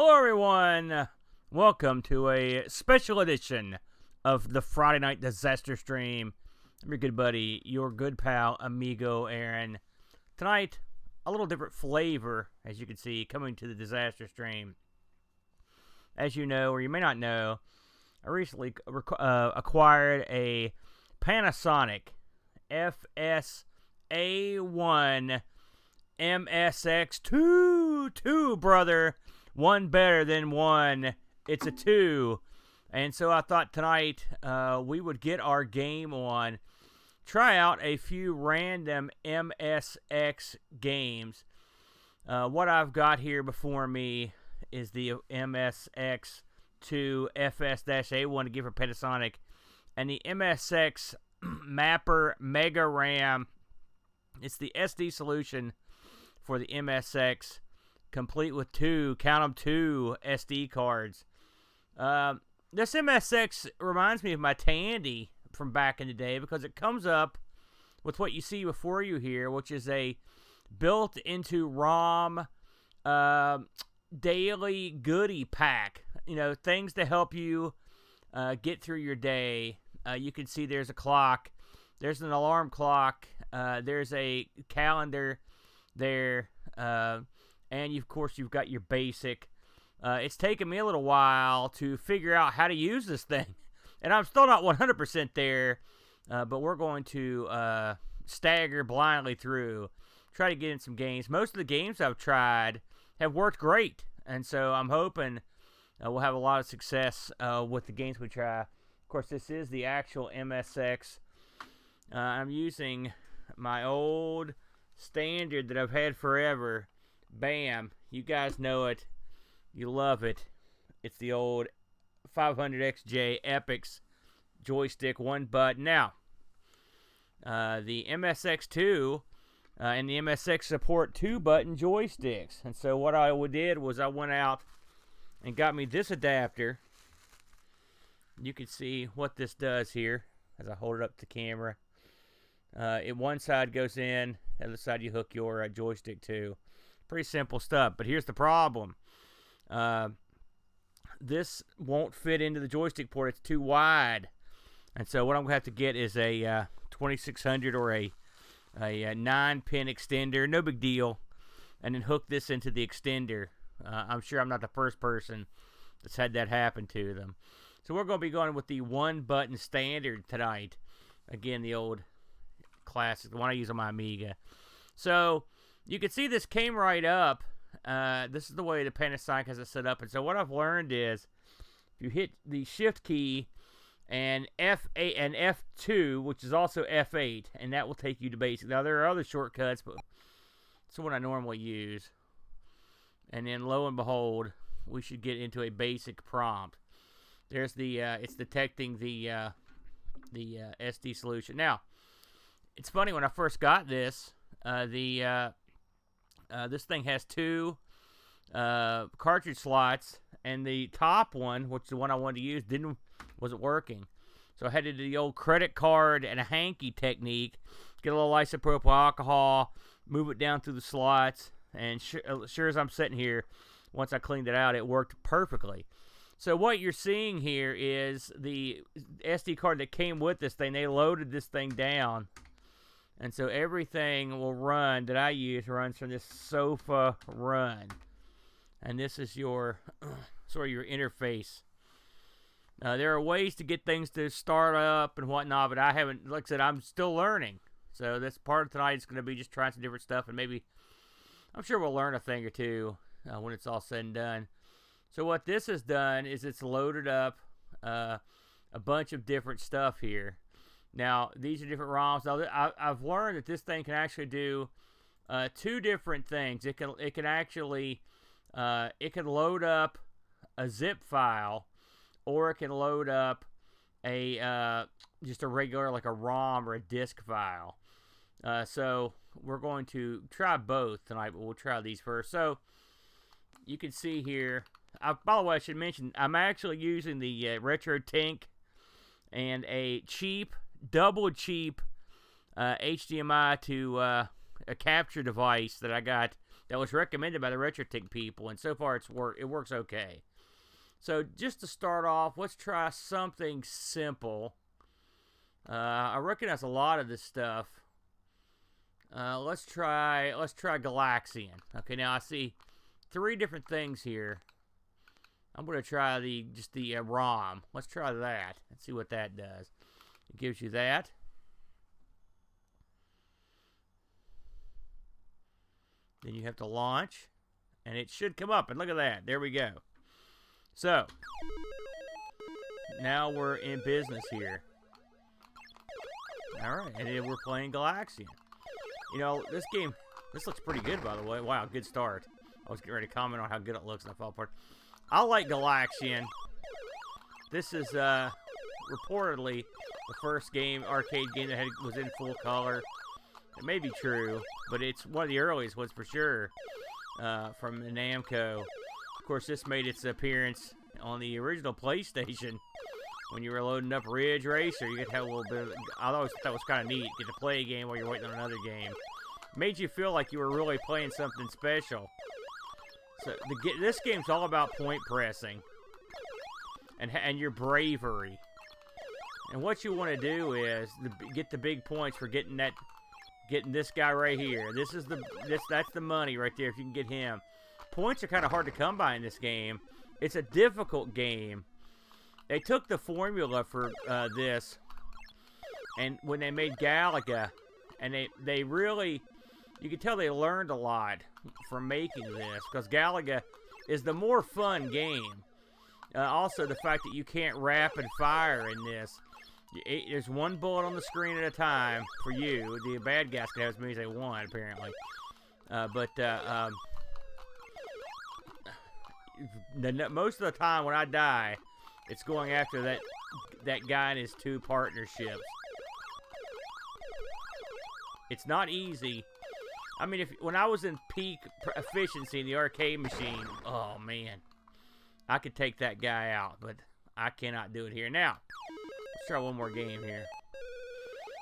Hello, everyone. Welcome to a special edition of the Friday Night Disaster Stream. I'm your good buddy, your good pal, Amigo Aaron. Tonight, a little different flavor, as you can see, coming to the Disaster Stream. As you know, or you may not know, I recently acquired a Panasonic FS-A1 MSX. Two, brother. One better than one. It's a 2. And so I thought tonight we would get our game on. Try out a few random MSX games. What I've got here before me is the MSX2 FS-A1 to give for Panasonic. And the MSX Mapper MegaROM. It's the SD solution for the MSX, complete with two SD cards. This MSX reminds me of my Tandy from back in the day because it comes up with what you see before you here, which is a built-into ROM daily goodie pack. You know, things to help you get through your day. You can see there's a clock. There's an alarm clock. There's a calendar there. And of course, you've got your basic. It's taken me a little while to figure out how to use this thing. And I'm still not 100% there. But we're going to stagger blindly through. Try to get in some games. Most of the games I've tried have worked great. And so I'm hoping we'll have a lot of success with the games we try. Of course, this is the actual MSX. I'm using my old standard that I've had forever. Bam. You guys know it. You love it. It's the old 500XJ Epix joystick, one button. Now, the MSX2 and the MSX support 2-button joysticks. And so what I did was I went out and got me this adapter. You can see what this does here as I hold it up to the camera. One side goes in, the other side you hook your joystick to. Pretty simple stuff, but here's the problem. This won't fit into the joystick port. It's too wide. And so what I'm going to have to get is a 2600 or a 9-pin extender. No big deal. And then hook this into the extender. I'm sure I'm not the first person that's had that happen to them. So we're going to be going with the one-button standard tonight. Again, the old classic, the one I use on my Amiga. So you can see this came right up. This is the way the Panasonic has it set up. And so what I've learned is if you hit the Shift key and F8 and F2, which is also F8, and that will take you to basic. Now there are other shortcuts, but it's what I normally use. And then lo and behold, we should get into a basic prompt. There's the it's detecting the SD solution. Now, it's funny, when I first got this, this thing has two cartridge slots, and the top one, which is the one I wanted to use, wasn't working. So I had to do the old credit card and a hanky technique. Get a little isopropyl alcohol, move it down through the slots, and sure as I'm sitting here, once I cleaned it out, it worked perfectly. So what you're seeing here is the SD card that came with this thing. They loaded this thing down. And so everything will run that I use runs from this sofa run. And this is your sort of your interface. There are ways to get things to start up and whatnot, but I haven't, like I said, I'm still learning. So this part of tonight is going to be just trying some different stuff, and maybe, I'm sure we'll learn a thing or two when it's all said and done. So what this has done is it's loaded up a bunch of different stuff here. Now, these are different ROMs. Now, I've learned that this thing can actually do two different things. It can actually it can load up a zip file, or it can load up a just a regular, like a ROM or a disk file. So we're going to try both tonight, but we'll try these first. So you can see here. By the way, I should mention I'm actually using the Retro Tank and a double cheap HDMI to a capture device that I got that was recommended by the RetroTech people, and so far it works okay. So just to start off, let's try something simple. I recognize a lot of this stuff. Let's try Galaxian. Okay, now I see 3 different things here. I'm gonna try the ROM. Let's try that and see what that does. It gives you that. Then you have to launch, and it should come up. And look at that. There we go. So now we're in business here. All right, and then we're playing Galaxian. You know, this looks pretty good, by the way. Wow, good start. I was getting ready to comment on how good it looks, and I fell apart. I like Galaxian. This is reportedly the first arcade game that was in full color. It may be true, but it's one of the earliest ones for sure from Namco. Of course, this made its appearance on the original PlayStation when you were loading up Ridge Racer. You could have a little bit of, I always thought that was kind of neat. Get to play a game while you're waiting on another game. Made you feel like you were really playing something special. So this game's all about point pressing and your bravery. And what you want to do is get the big points for getting this guy right here. That's the money right there if you can get him. Points are kind of hard to come by in this game. It's a difficult game. They took the formula for this, and when they made Galaga, and they really, you can tell they learned a lot from making this, because Galaga is the more fun game. Also, the fact that you can't rapid fire in this. There's one bullet on the screen at a time for you. The bad guys can have as many as they want, apparently. Most of the time when I die, it's going after that guy and his 2 partnerships. It's not easy. I mean, when I was in peak efficiency in the arcade machine, oh man, I could take that guy out, but I cannot do it here. Now, let's try one more game here.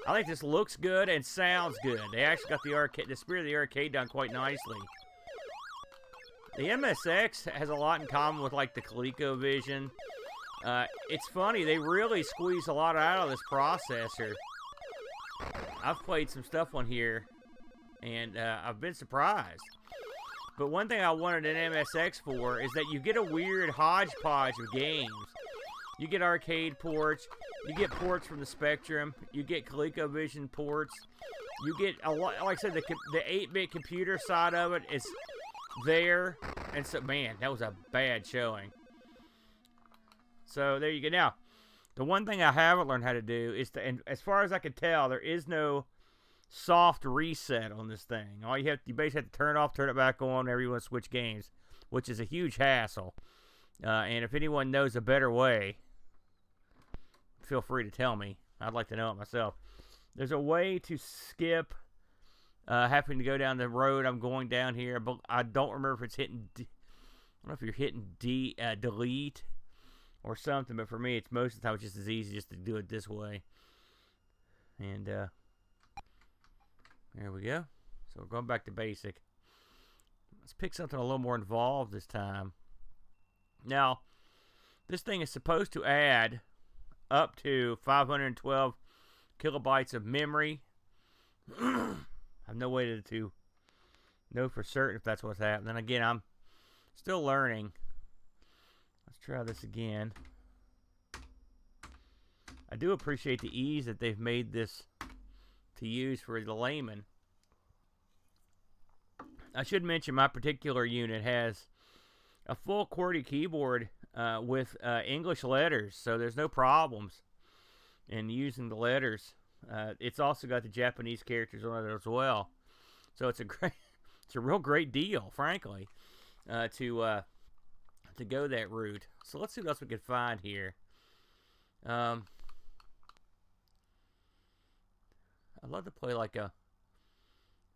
I think this looks good and sounds good. They actually got the spirit of the arcade done quite nicely. The MSX has a lot in common with like the ColecoVision. It's funny, they really squeeze a lot out of this processor. I've played some stuff on here, and I've been surprised. But one thing I wanted an MSX for is that you get a weird hodgepodge of games. You get arcade ports, you get ports from the Spectrum, you get ColecoVision ports, you get a lot. Like I said, the 8-bit computer side of it is there, and so man, that was a bad showing. So there you go. Now, the one thing I haven't learned how to do is and as far as I can tell, there is no soft reset on this thing. You basically have to turn it off, turn it back on whenever you want to switch games, which is a huge hassle. And if anyone knows a better way, feel free to tell me. I'd like to know it myself. There's a way to skip having to go down the road I'm going down here, but I don't remember if it's hitting. I don't know if you're hitting delete or something, but for me, it's most of the time it's just as easy just to do it this way. And there we go. So we're going back to basic. Let's pick something a little more involved this time. Now, this thing is supposed to add up to 512 kilobytes of memory. I have no way to know for certain if that's what's happening. Then again, I'm still learning. Let's try this again. I do appreciate the ease that they've made this to use for the layman. I should mention my particular unit has a full QWERTY keyboard with English letters, so there's no problems in using the letters. It's also got the Japanese characters on it as well, so it's a real great deal, frankly, to go that route. So let's see what else we can find here. I'd love to play like a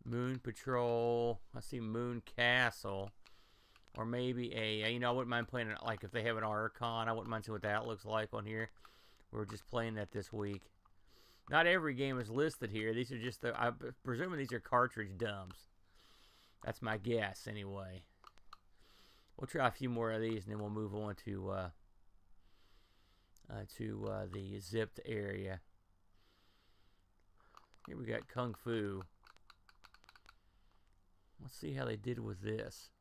Moon Patrol. I see Moon Castle. Or maybe I wouldn't mind playing it, like if they have an Archon. I wouldn't mind seeing what that looks like on here. We're just playing that this week. Not every game is listed here. These are just I'm presuming these are cartridge dumps. That's my guess, anyway. We'll try a few more of these, and then we'll move on to the zipped area. Here we got Kung Fu. Let's see how they did with this.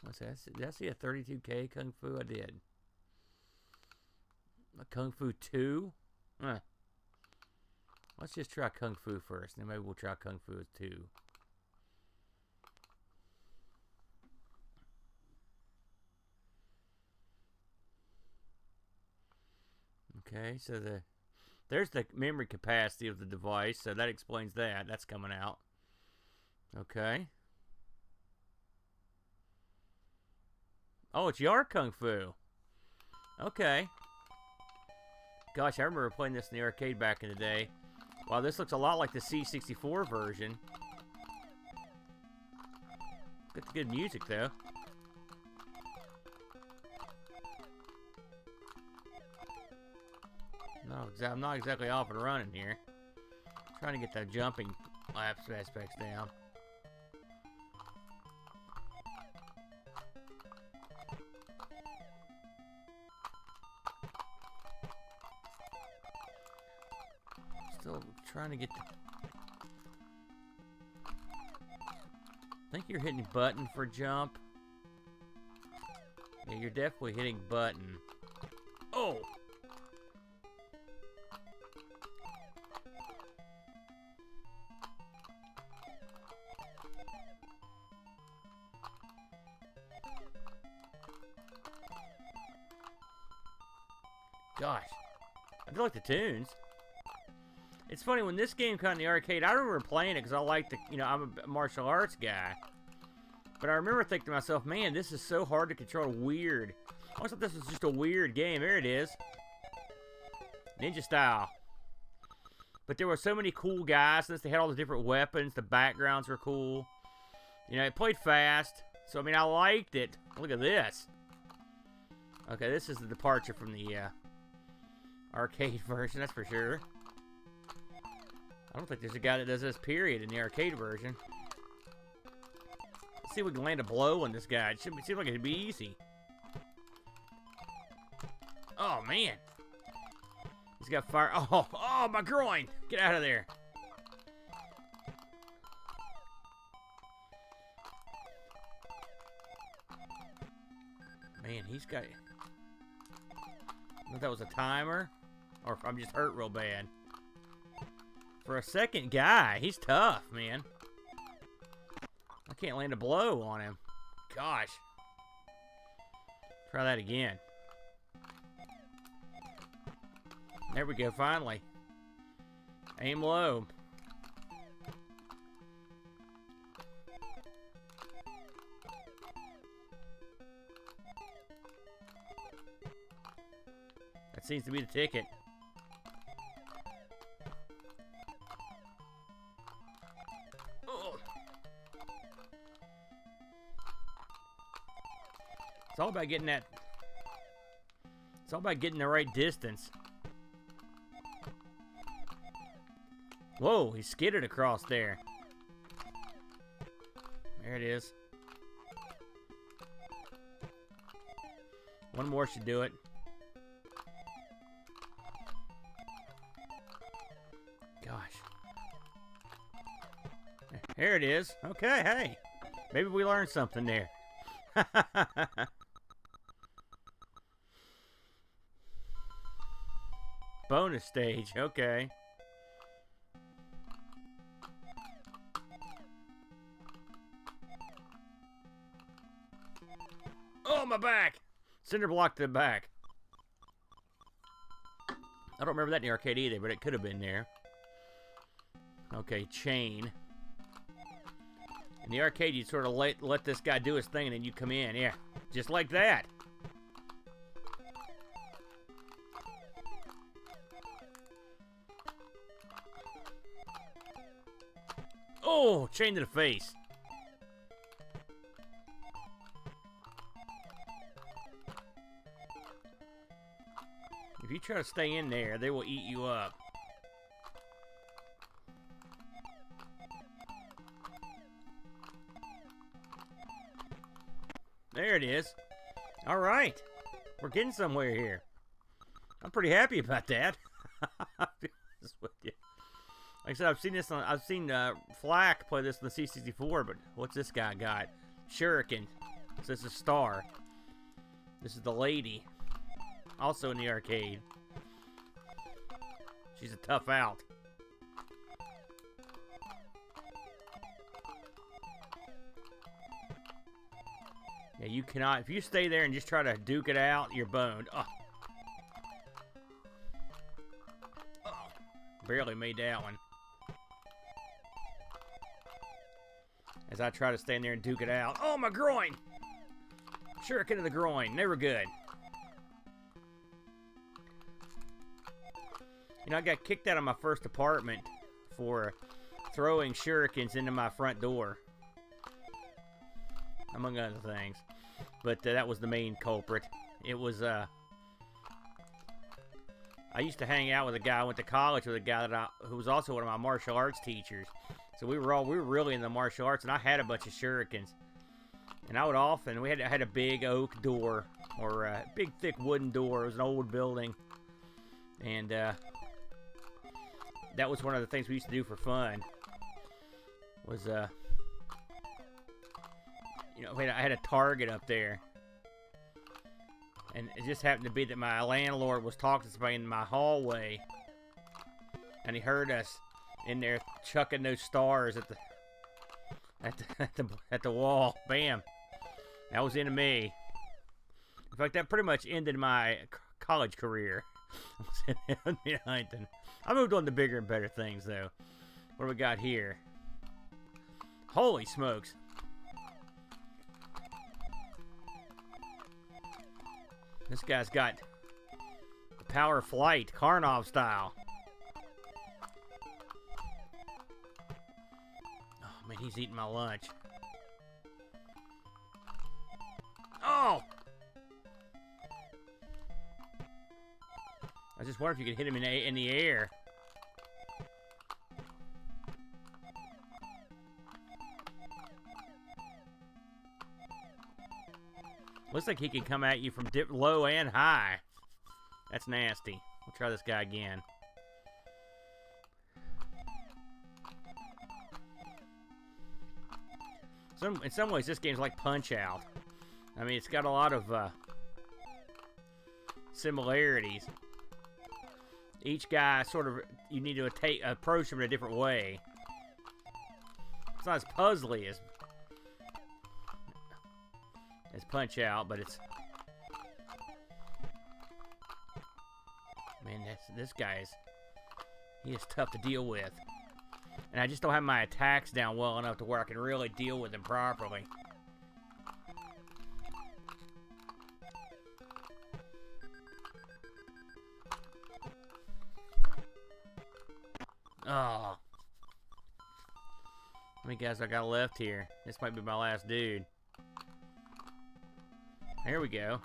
What's that? Did I see a 32K Kung Fu? I did. A Kung Fu 2? Huh. Let's just try Kung Fu first, and then maybe we'll try Kung Fu 2. Okay, so there's the memory capacity of the device, so that explains that. That's coming out. Okay. Oh, it's Yie Ar KUNG-FU. Okay. Gosh, I remember playing this in the arcade back in the day. Wow, this looks a lot like the C64 version. Got the good music, though. No, I'm not exactly off and running here. Trying to get that jumping aspects down. Still trying to get the... I think you're hitting button for jump. Yeah, you're definitely hitting button. Oh! Gosh, I do like the tunes. It's funny, when this game came in the arcade, I remember playing it because I like the, you know, I'm a martial arts guy. But I remember thinking to myself, man, this is so hard to control. Weird. I always thought this was just a weird game. There it is. Ninja style. But there were so many cool guys. Since they had all the different weapons, the backgrounds were cool. You know, it played fast. So, I mean, I liked it. Look at this. Okay, this is the departure from the arcade version, that's for sure. I don't think there's a guy that does this, period, in the arcade version. Let's see if we can land a blow on this guy. It seems like it'd be easy. Oh, man. He's got fire. Oh, my groin. Get out of there. Man, he's got... I don't know if that was a timer, or if I'm just hurt real bad. For a second guy, he's tough, man. I can't land a blow on him. Gosh. Try that again. There we go, finally. Aim low. That seems to be the ticket. It's all about getting that. It's all about getting the right distance. Whoa, he skidded across there. There it is. One more should do it. Gosh. There it is. Okay, hey. Maybe we learned something there. Bonus stage, okay. Oh, my back! Cinder block to the back. I don't remember that in the arcade either, but it could have been there. Okay, chain. In the arcade, you sort of let this guy do his thing, and then you come in. Yeah, just like that. Oh, chain to the face. If you try to stay in there, they will eat you up. There it is. All right. We're getting somewhere here. I'm pretty happy about that. I'll be honest with you. Like I said, I've seen Flack play this on the C64, but what's this guy got? Shuriken. So this is Star. This is the lady. Also in the arcade. She's a tough out. Yeah, you cannot. If you stay there and just try to duke it out, you're boned. Oh. Oh. Barely made that one. As I try to stand there and duke it out. Oh, my groin! Shuriken to the groin. Never good. You know, I got kicked out of my first apartment for throwing shurikens into my front door. Among other things. But that was the main culprit. It was, I used to hang out with a guy, I went to college with a guy who was also one of my martial arts teachers. So we were really in the martial arts, and I had a bunch of shurikens. And I would often, I had a big oak door, or a big thick wooden door. It was an old building. And, that was one of the things we used to do for fun. Was, you know, I had a target up there. And it just happened to be that my landlord was talking to somebody in my hallway. And he heard us in there chucking those stars at the wall. Bam. That was into me. In fact, that pretty much ended my college career. I moved on to bigger and better things, though. What do we got here? Holy smokes. This guy's got the power of flight, Karnov style. Oh, man, he's eating my lunch. Oh! I just wonder if you could hit him in the air. Looks like he can come at you from low and high. That's nasty. We'll try this guy again. In some ways, this game's like Punch-Out. I mean, it's got a lot of similarities. Each guy sort of, you need to approach him in a different way. It's not as puzzly as Punch-Out, but it's... Man, this guy he is tough to deal with. And I just don't have my attacks down well enough to where I can really deal with him properly. Oh. How many guys I got left here? This might be my last dude. Here we go.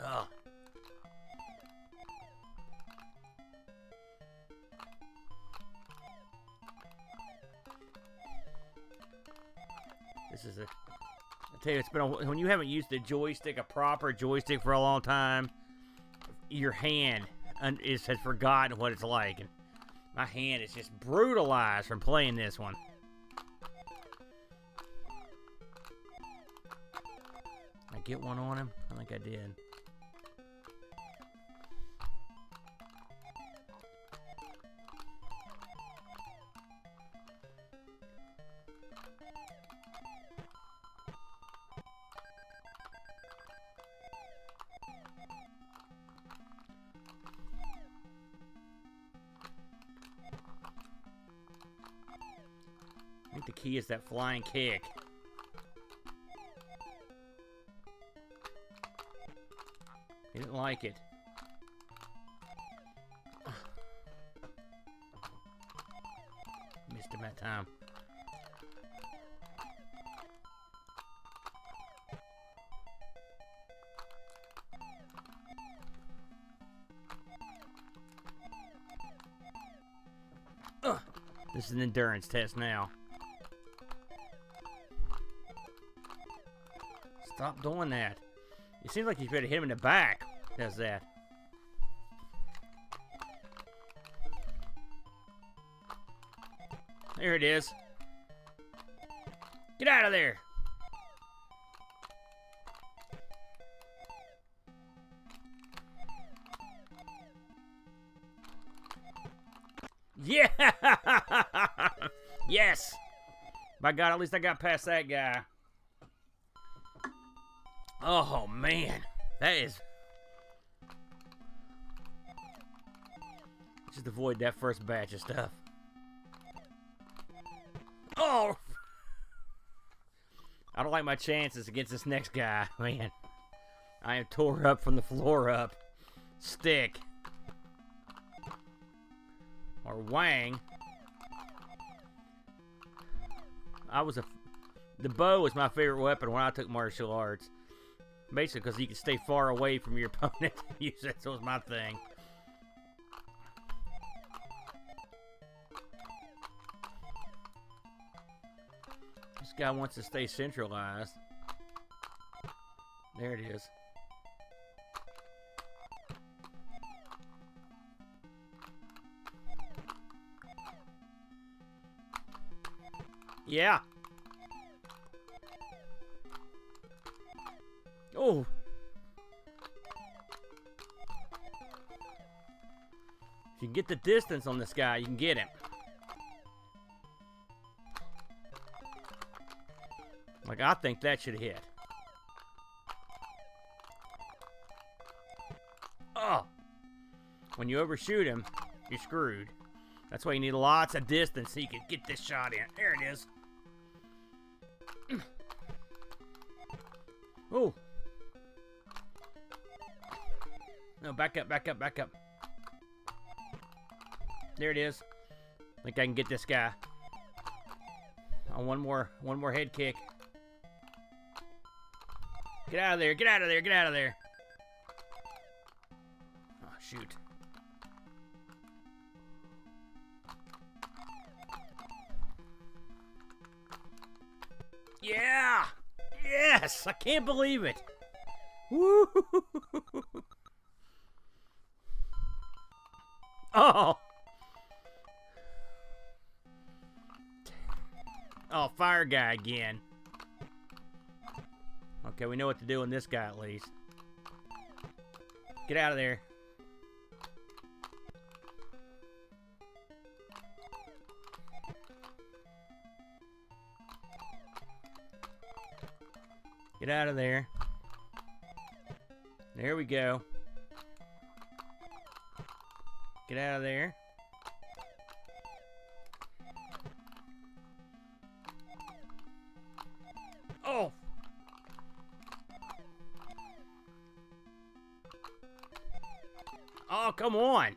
Oh. This is I tell you, it's been when you haven't used a proper joystick for a long time, your hand has forgotten what it's like. And my hand is just brutalized from playing this one. I get one on him? I think I did. I think the key is that flying kick. He didn't like it. Missed him that time. This is an endurance test now. Stop doing that. It seems like you better hit him in the back. Does that. There it is. Get out of there. Yeah! Yes! By God, at least I got past that guy. Oh, man. That is... Just avoid that first batch of stuff. Oh! I don't like my chances against this next guy, man. I am tore up from the floor up. Stick. Or Wang. The bow was my favorite weapon when I took martial arts. Basically because you can stay far away from your opponent. Use that, so it was my thing. This guy wants to stay centralized. There it is. Yeah. Oh. If you get the distance on this guy, you can get him. Like, I think that should hit. Oh. When you overshoot him, you're screwed. That's why you need lots of distance so you can get this shot in. There it is. Oh. No, back up, back up, back up. There it is. I think I can get this guy. Oh, one more head kick. Get out of there, get out of there, get out of there. Oh, shoot. Yeah! Yes! I can't believe it! Woo! Oh! Oh, fire guy again. Okay, we know what to do in this guy at least. Get out of there. Get out of there. There we go. Get out of there. Oh! Oh, come on!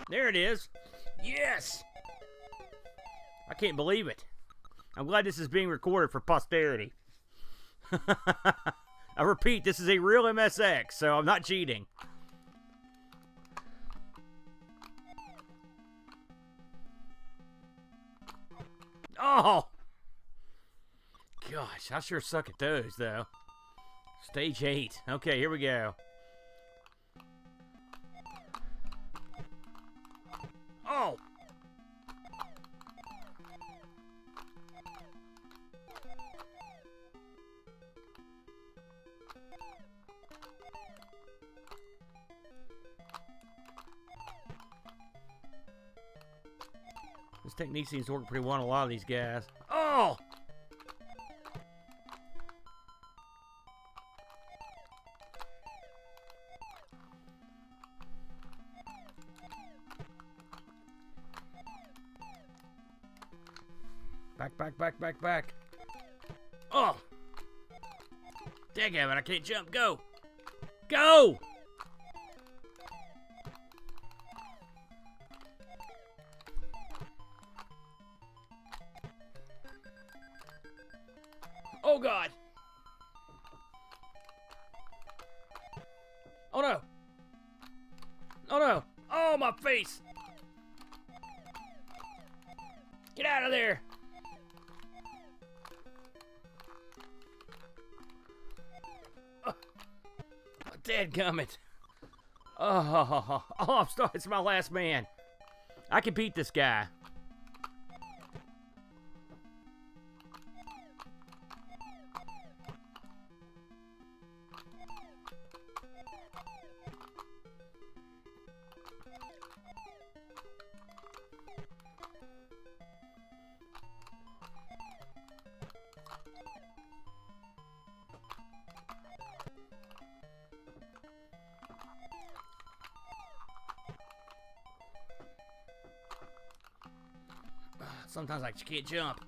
There it is. Yes! I can't believe it. I'm glad this is being recorded for posterity. I repeat, this is a real MSX, so I'm not cheating. Oh! Gosh, I sure suck at those, though. Stage 8. Okay, here we go. Oh! This technique seems to work pretty well on a lot of these guys. Oh! Back, back, back, back, back. Oh! Daggone, I can't jump. Go! Go! Oh, God! Oh, no! Oh, no! Oh, my face! of there. Oh, dadgummit. Oh, I'm sorry. It's my last man. I can beat this guy. Sometimes I just can't jump.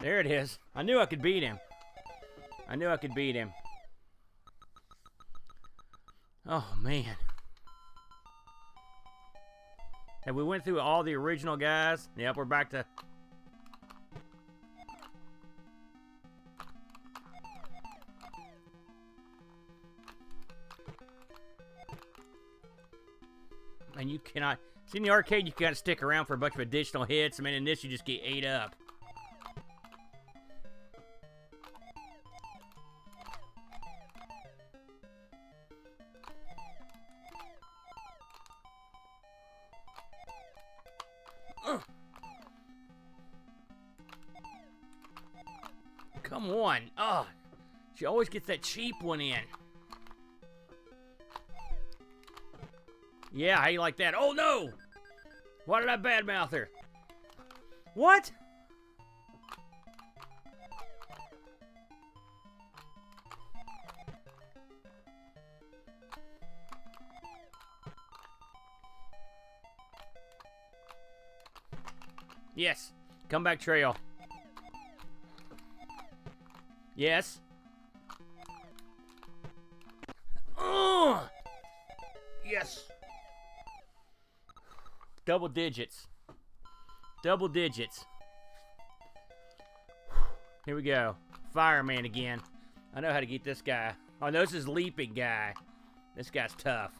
There it is. I knew I could beat him. I knew I could beat him. Oh, man. And we went through all the original guys. Yep, we're back to... And you cannot... See, in the arcade, you gotta stick around for a bunch of additional hits. I mean, in this, you just get ate up. Come on. Oh, she always gets that cheap one in. Yeah, how you like that? Oh, no! Why did I badmouth her? What? Yes. Comeback trail. Yes. Yes. Double digits. Double digits. Here we go. Fireman again. I know how to get this guy. Oh, no, this is leaping guy. This guy's tough.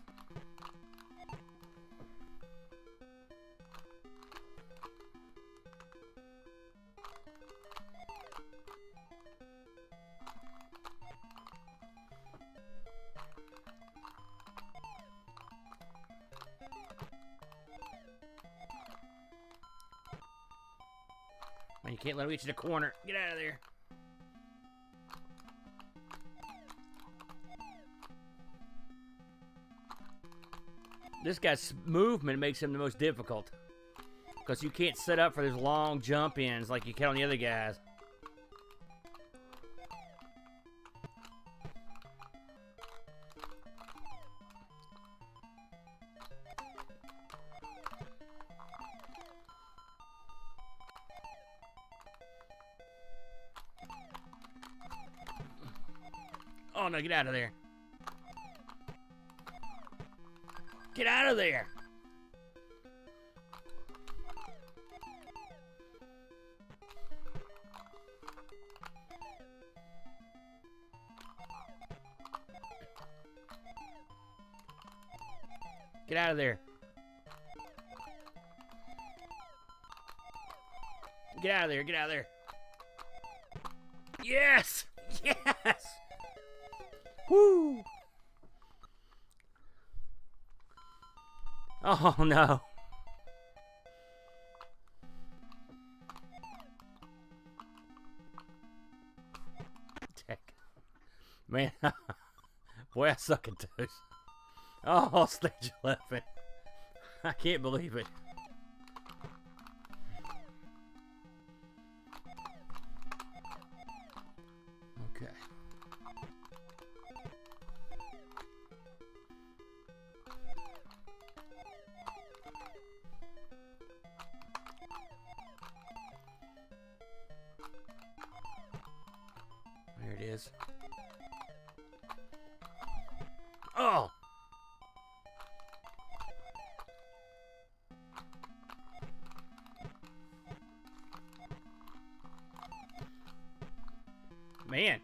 Man, you can't let him get you to the corner. Get out of there. This guy's movement makes him the most difficult. Because you can't set up for those long jump ins like you can on the other guys. Oh no, get out of there. Get out of there. Get out of there. Get out of there. Get out of there. Yes! Yes! Woo! Oh no. Man, boy, I suck at those. Oh, stage 11. I can't believe it. Okay. There it is. Oh! Man,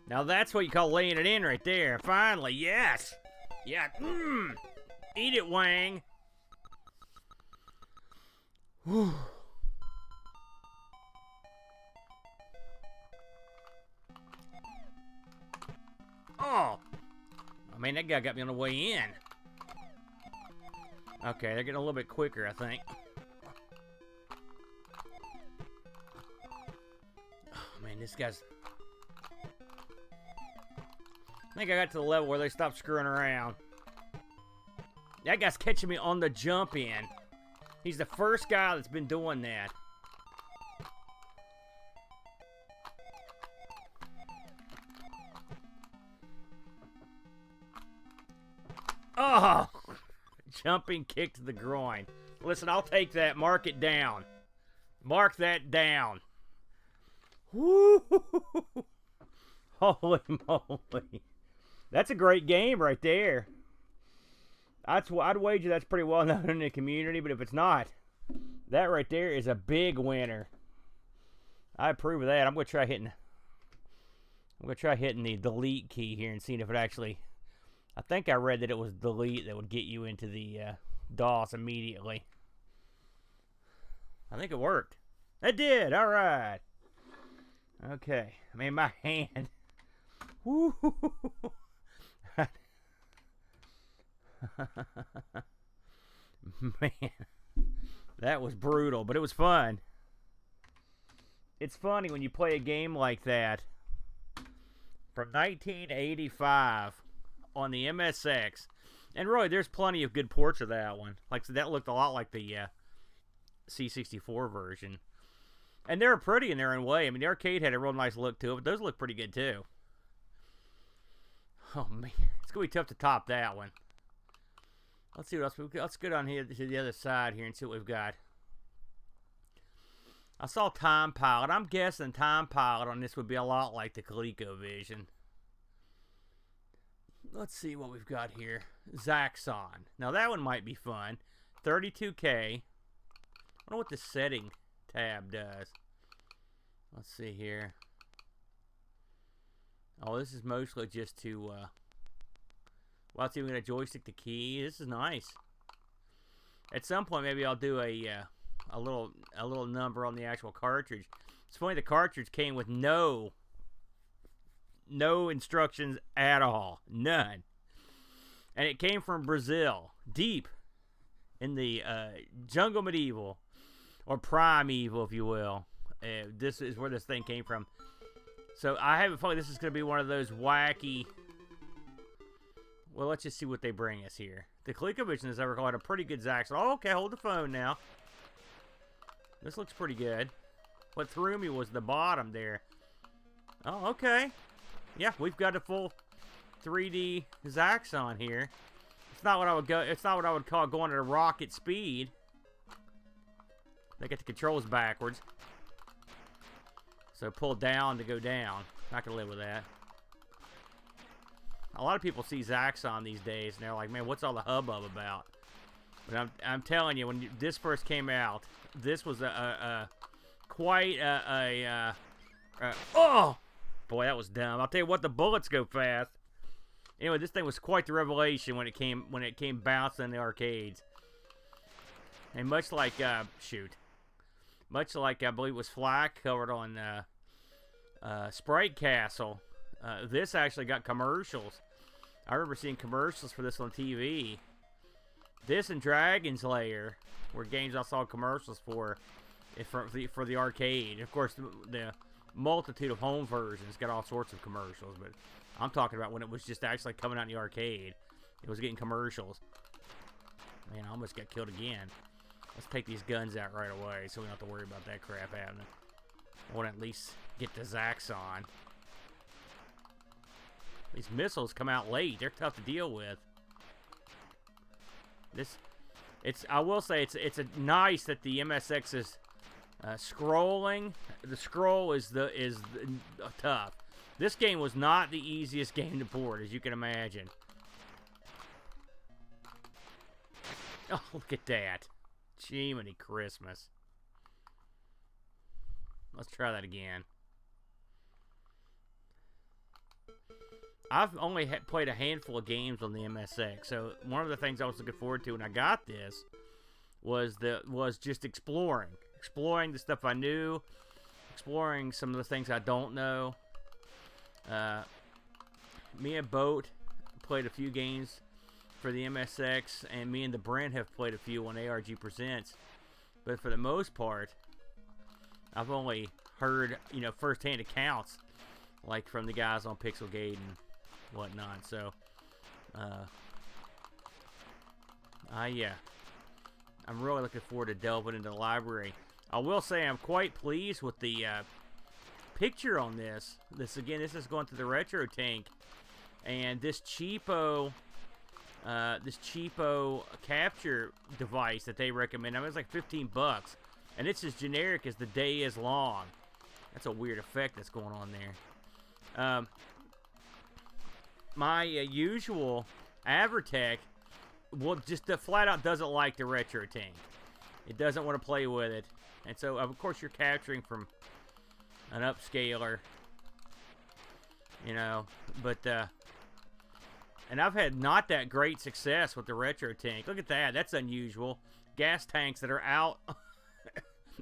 now that's what you call laying it in right there. Finally, yes. Yeah, eat it, Wang. Whew. Oh, I mean, that guy got me on the way in. Okay, they're getting a little bit quicker, I think. Oh, man, this guy's... I think I got to the level where they stopped screwing around. That guy's catching me on the jump in. He's the first guy that's been doing that. Oh! Jumping kick to the groin. Listen, I'll take that. Mark it down. Mark that down. Woo! Holy moly. That's a great game right there. I'd wager that's pretty well known in the community, but if it's not, that right there is a big winner. I approve of that. I'm gonna try hitting the delete key here and seeing if it actually... I think I read that it was delete that would get you into the DOS immediately. I think it worked. It did. All right. Okay. I mean, my hand. Woo. Man, that was brutal, but it was fun. It's funny when you play a game like that from 1985 on the MSX, and really, there's plenty of good ports of that one. Like, that looked a lot like the C64 version, and they were pretty in their own way. I mean, the arcade had a real nice look to it, but those look pretty good too. Oh man, it's gonna be tough to top that one. Let's see what else we've got. Let's go down here to the other side here and see what we've got. I saw Time Pilot. I'm guessing Time Pilot on this would be a lot like the Colecovision. Let's see what we've got here. Zaxxon. Now that one might be fun. 32K. I wonder what the setting tab does. Let's see here. Oh, this is mostly just to... well, it's even got a joystick to key. This is nice. At some point, maybe I'll do a little number on the actual cartridge. It's funny, the cartridge came with no instructions at all. None. And it came from Brazil. Deep in the jungle medieval. Or primeval, if you will. This is where this thing came from. So I have a feeling this is going to be one of those wacky... Well, let's just see what they bring us here. The Colecovision has ever had a pretty good Zaxxon. Oh, okay, hold the phone now. This looks pretty good. What threw me was the bottom there. Oh, okay. Yeah, we've got a full 3D Zaxxon here. It's not what I would go. It's not what I would call going at a rocket speed. They get the controls backwards. So pull down to go down. Not gonna live with that. A lot of people see Zaxxon these days, and they're like, "Man, what's all the hubbub about?" But I'm telling you, when this first came out, this was quite a oh boy, that was dumb. I'll tell you what, the bullets go fast. Anyway, this thing was quite the revelation when it came bouncing in the arcades. And much like much like I believe it was Flack covered on Sprite Castle. This actually got commercials. I remember seeing commercials for this on TV. This and Dragon's Lair were games I saw commercials for the arcade. Of course, the multitude of home versions got all sorts of commercials, but I'm talking about when it was just actually coming out in the arcade. It was getting commercials. Man, I almost got killed again. Let's take these guns out right away so we don't have to worry about that crap happening. I want to at least get the Zaxxon. These missiles come out late. They're tough to deal with. I will say it's nice that the MSX is scrolling. The scroll is tough. This game was not the easiest game to port, as you can imagine. Oh, look at that. Jiminy Christmas. Let's try that again. I've only played a handful of games on the MSX, so one of the things I was looking forward to when I got this was just exploring the stuff I knew, exploring some of the things I don't know. Me and Boat played a few games for the MSX, and me and the Brent have played a few on ARG Presents. But for the most part, I've only heard, first-hand accounts, like from the guys on Pixelgate and whatnot. So, I'm really looking forward to delving into the library. I will say I'm quite pleased with the picture on this. This is going through the retro tank, and this cheapo capture device that they recommend. I mean, it's like $15, and it's as generic as the day is long. That's a weird effect that's going on there. My usual Avertech, just flat out doesn't like the retro tank. It doesn't want to play with it, and so of course you're capturing from an upscaler, but and I've had not that great success with the retro tank. Look at that. That's unusual. Gas tanks that are out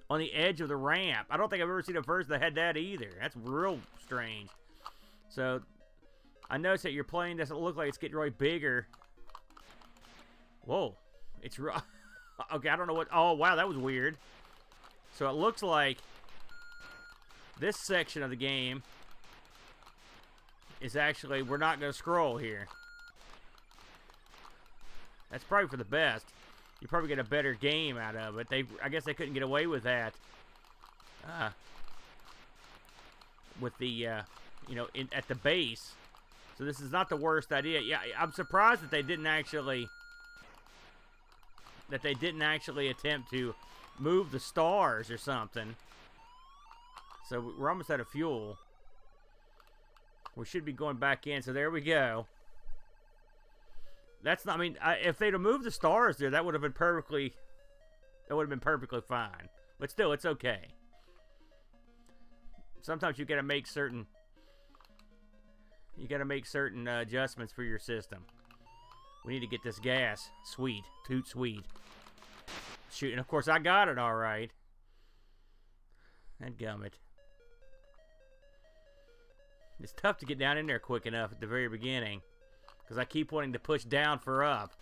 on the edge of the ramp. I don't think I've ever seen a version that had that either. That's real strange. So, I noticed that your plane doesn't look like it's getting really bigger. Whoa. It's okay, I don't know what... Oh, wow, that was weird. So, it looks like this section of the game is actually... We're not going to scroll here. That's probably for the best. You probably get a better game out of it. I guess they couldn't get away with that. With the, at the base. So this is not the worst idea. Yeah, I'm surprised that they didn't actually attempt to move the stars or something. So we're almost out of fuel. We should be going back in. So there we go. That's not. I mean, if they'd have moved the stars there, that would have been perfectly fine. But still, it's okay. Sometimes you gotta make certain. Adjustments for your system. We need to get this gas. Sweet, toot sweet. Shoot, and of course I got it all right. That gummit. It's tough to get down in there quick enough at the very beginning. Because I keep wanting to push down for up.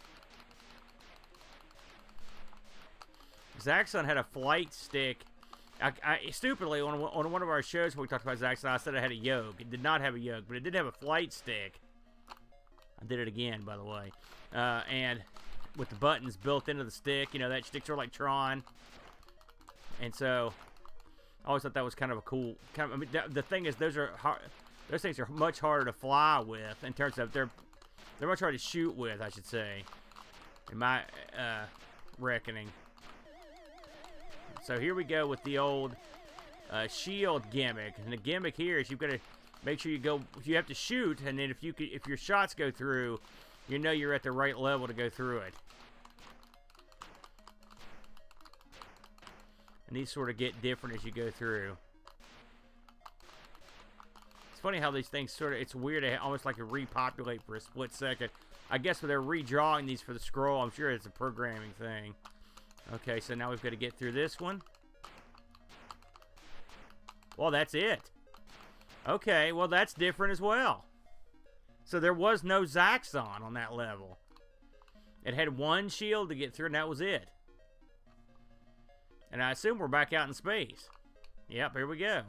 Zaxxon had a flight stick. I stupidly, on one of our shows when we talked about Zaxxon, I said it had a yoke. It did not have a yoke, but it did have a flight stick. I did it again, by the way. And with the buttons built into the stick, that stick's sort of like Tron. And so, I always thought that was kind of a cool... the thing is, those things are much harder to fly with, in terms of they're much harder to shoot with, I should say, in my reckoning. So here we go with the old shield gimmick, and the gimmick here is you've got to make sure you have to shoot, and then if your shots go through, you're at the right level to go through it. And these sort of get different as you go through. It's funny how these things it's weird, almost like to repopulate for a split second. I guess when they're redrawing these for the scroll, I'm sure it's a programming thing. Okay, so now we've got to get through this one. Well, that's it. Okay, well, that's different as well. So there was no Zaxxon on that level. It had one shield to get through, and that was it. And I assume we're back out in space. Yep, here we go.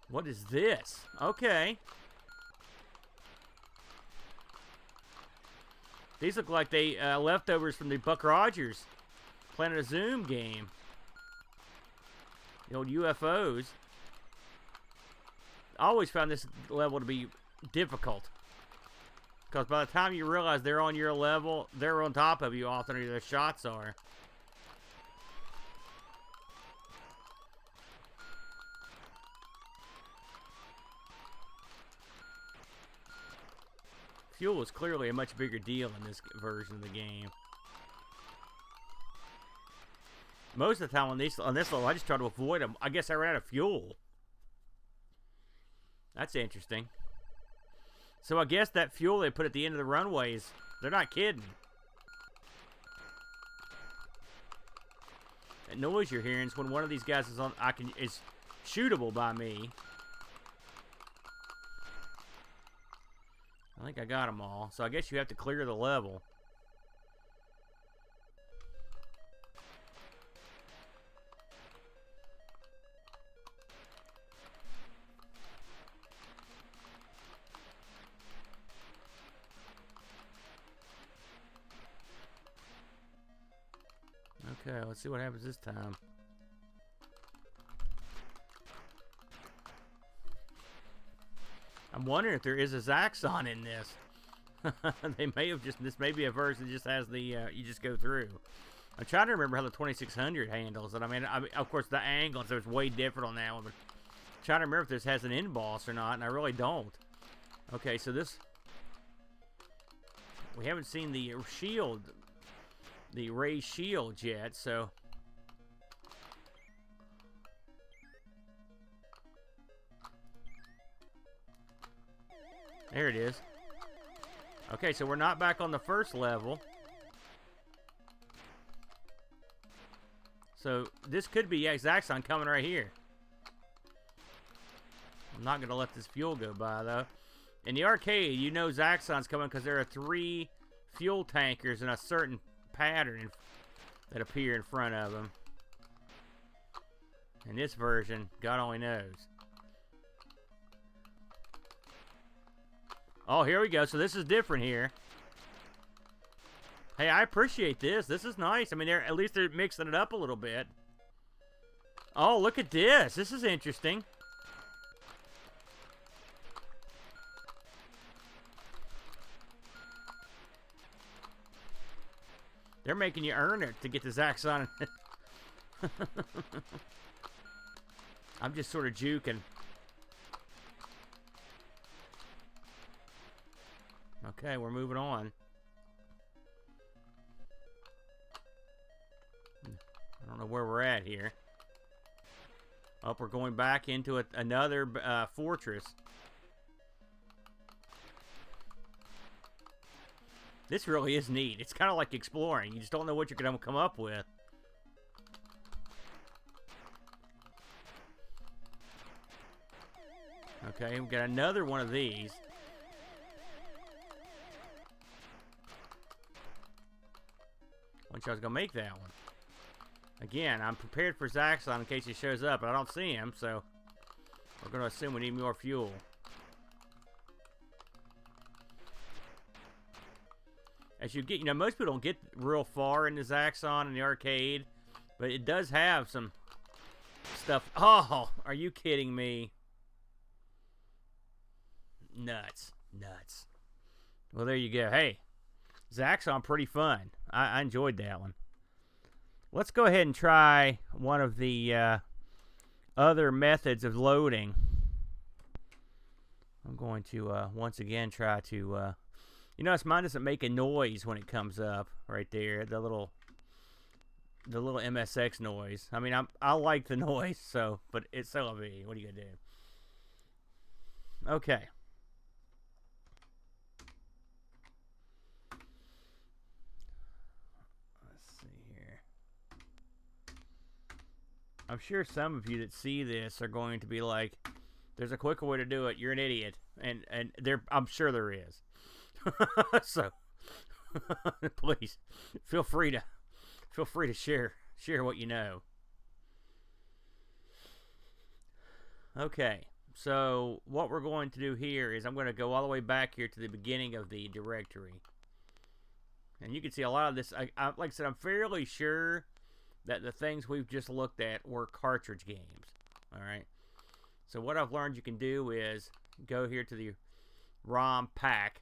What is this? Okay. These look like they leftovers from the Buck Rogers Planet of Zoom game. The old UFOs. I always found this level to be difficult. Because by the time you realize they're on your level, they're on top of you often, or their shots are. Fuel is clearly a much bigger deal in this version of the game. Most of the time on this level, I just try to avoid them. I guess I ran out of fuel. That's interesting. So I guess that fuel they put at the end of the runways, they're not kidding. That noise you're hearing is when one of these guys is on. Is shootable by me. I think I got them all. So I guess you have to clear the level. Okay, let's see what happens this time. I'm wondering if there is a Zaxxon in this. They may have just, this may be a version that just has the, you just go through. I'm trying to remember how the 2600 handles it. I mean, of course, the angle, so it's way different on that one. But I'm trying to remember if this has an in-boss or not, and I really don't. Okay, so this, we haven't seen the shield, the raised shield yet, so. There it is. Okay, so we're not back on the first level. So this could be Zaxxon coming right here. I'm not going to let this fuel go by, though. In the arcade, you know Zaxxon's coming because there are 3 fuel tankers in a certain pattern that appear in front of them. In this version, God only knows. Oh, here we go. So this is different here. Hey, I appreciate this. This is nice. I mean, at least they're mixing it up a little bit. Oh, look at this. This is interesting. They're making you earn it to get the Zaxxon. I'm just sort of juking. Okay, we're moving on. I don't know where we're at here. Oh, we're going back into another fortress. This really is neat. It's kind of like exploring. You just don't know what you're going to come up with. Okay, we've got another one of these. I was going to make that one. Again, I'm prepared for Zaxxon in case he shows up, but I don't see him, so we're going to assume we need more fuel. As you get, you know, most people don't get real far into Zaxxon in the arcade, but it does have some stuff. Oh, are you kidding me? Nuts. Nuts. Well, there you go. Hey, Zaxxon, pretty fun. I enjoyed that one. Let's go ahead and try one of the other methods of loading. I'm going to, once again, try to... you notice mine doesn't make a noise when it comes up right there. The little MSX noise. I mean, I like the noise, so, but it's so me. What are you gonna do? Okay. Let's see here. I'm sure some of you that see this are going to be like, "There's a quicker way to do it. You're an idiot," and I'm sure there is. So please feel free to share what you know. Okay, so what we're going to do here is I'm going to go all the way back here to the beginning of the directory, and you can see a lot of this. Like I said, I'm fairly sure that the things we've just looked at were cartridge games. All right, so what I've learned you can do is go here to the ROM pack.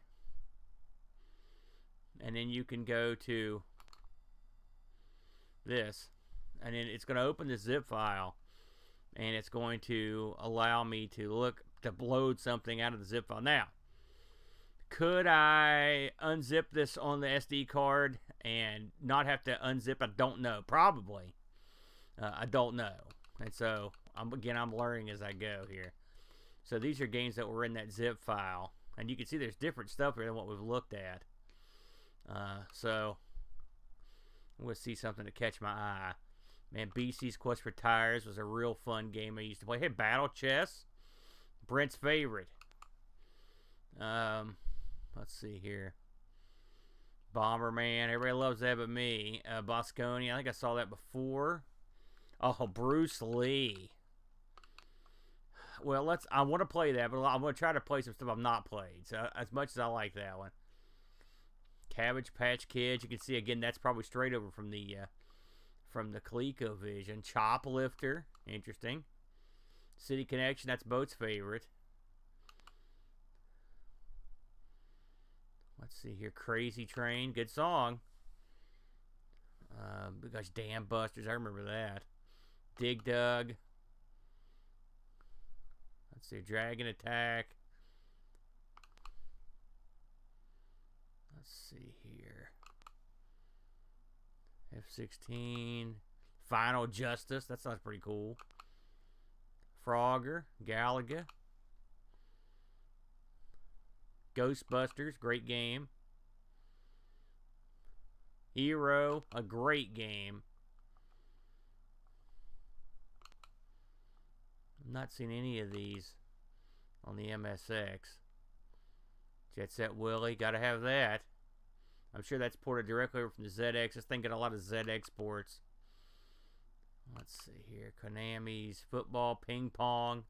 And then you can go to this, and then it's going to open this zip file, and it's going to allow me to load something out of the zip file. Now, could I unzip this on the SD card and not have to unzip? I don't know. Probably. I don't know. And so I'm learning as I go here. So these are games that were in that zip file. And you can see there's different stuff here than what we've looked at. So I'm going to see something to catch my eye. Man, BC's Quest for Tires was a real fun game I used to play. Hey, Battle Chess. Brent's favorite. Let's see here. Bomberman. Everybody loves that but me. Bosconi. I think I saw that before. Oh, Bruce Lee. Well, I want to play that, but I'm going to try to play some stuff I've not played. So, as much as I like that one. Cabbage Patch Kids. You can see, again, that's probably straight over from the Colecovision. Choplifter. Interesting. City Connection. That's Boat's favorite. Let's see here. Crazy Train. Good song. Gosh, Dam Busters. I remember that. Dig Dug. Let's see. Dragon Attack. Let's see here. F-16. Final Justice. That sounds pretty cool. Frogger. Galaga. Ghostbusters. Great game. Hero. A great game. I'm not seeing any of these on the MSX. Jet Set Willie. Gotta have that. I'm sure that's ported directly over from the ZX. Just thinking a lot of ZX ports. Let's see here. Konami's Football, Ping Pong,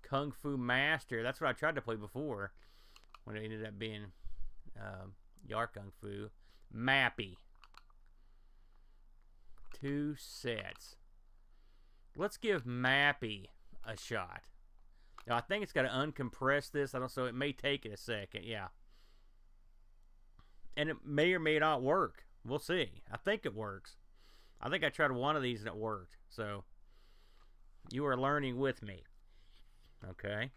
Kung Fu Master. That's what I tried to play before. When it ended up being Yie Ar KUNG-FU. Mappy. 2 sets. Let's give Mappy a shot. Now, I think it's got to uncompress this. I don't, so it may take it a second. Yeah. And it may or may not work. We'll see. I think it works. I think I tried one of these and it worked. So, you are learning with me. Okay.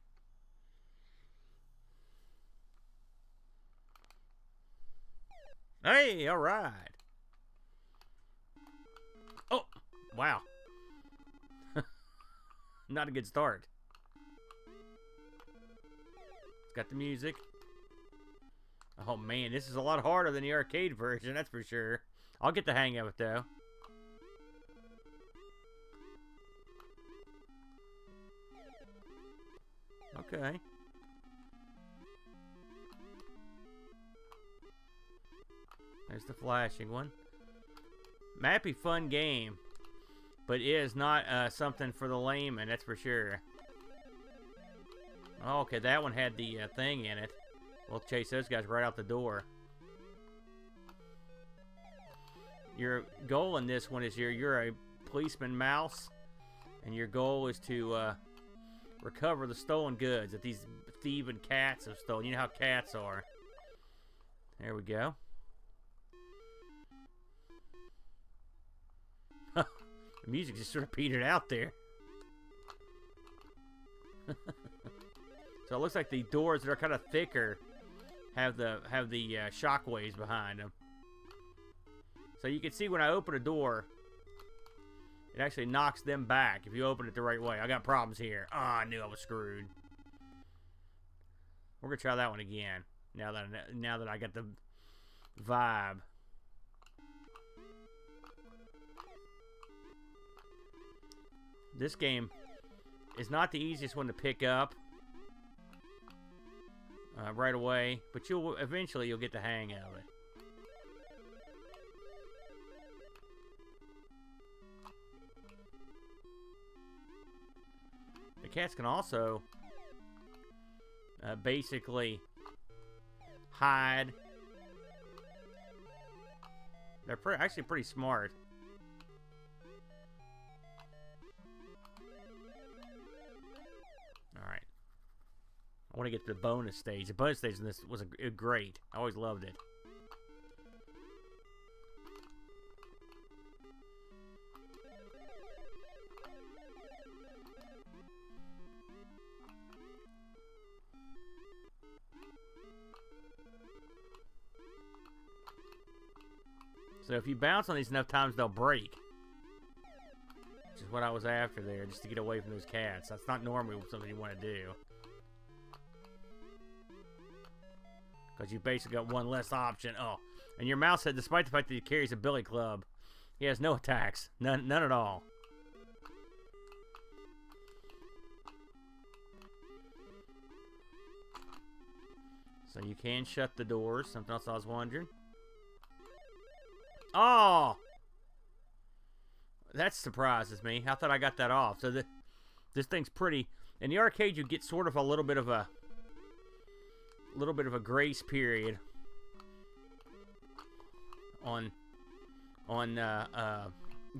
Hey, all right. Oh, wow. Not a good start. It's got the music. Oh, man, this is a lot harder than the arcade version, that's for sure. I'll get the hang of it, though. Okay. There's the flashing one. Mappy, fun game. But it is not something for the layman, that's for sure. Oh, okay, that one had the thing in it. We'll chase those guys right out the door. Your goal in this one is you're a policeman mouse. And your goal is to recover the stolen goods that these thieving cats have stolen. You know how cats are. There we go. The music just sort of petered out there. So it looks like the doors that are kind of thicker have the shock waves behind them. So you can see when I open a door, it actually knocks them back if you open it the right way. I got problems here. Oh, I knew I was screwed. We're gonna try that one again. Now that I got the vibe. This game is not the easiest one to pick up right away, but eventually you'll get the hang of it. The cats can also basically hide. They're actually pretty smart. Alright. I want to get to the bonus stage. The bonus stage in this was great. I always loved it. So if you bounce on these enough times, they'll break. Which is is what I was after there, just to get away from those cats. That's not normally something you want to do. Because you basically got one less option. Oh, and your mouse head, despite the fact that he carries a billy club, he has no attacks. None at all. So you can shut the doors. Something else I was wondering. Oh! That surprises me. I thought I got that off. So this thing's pretty. In the arcade, you get sort of a little bit of a grace period on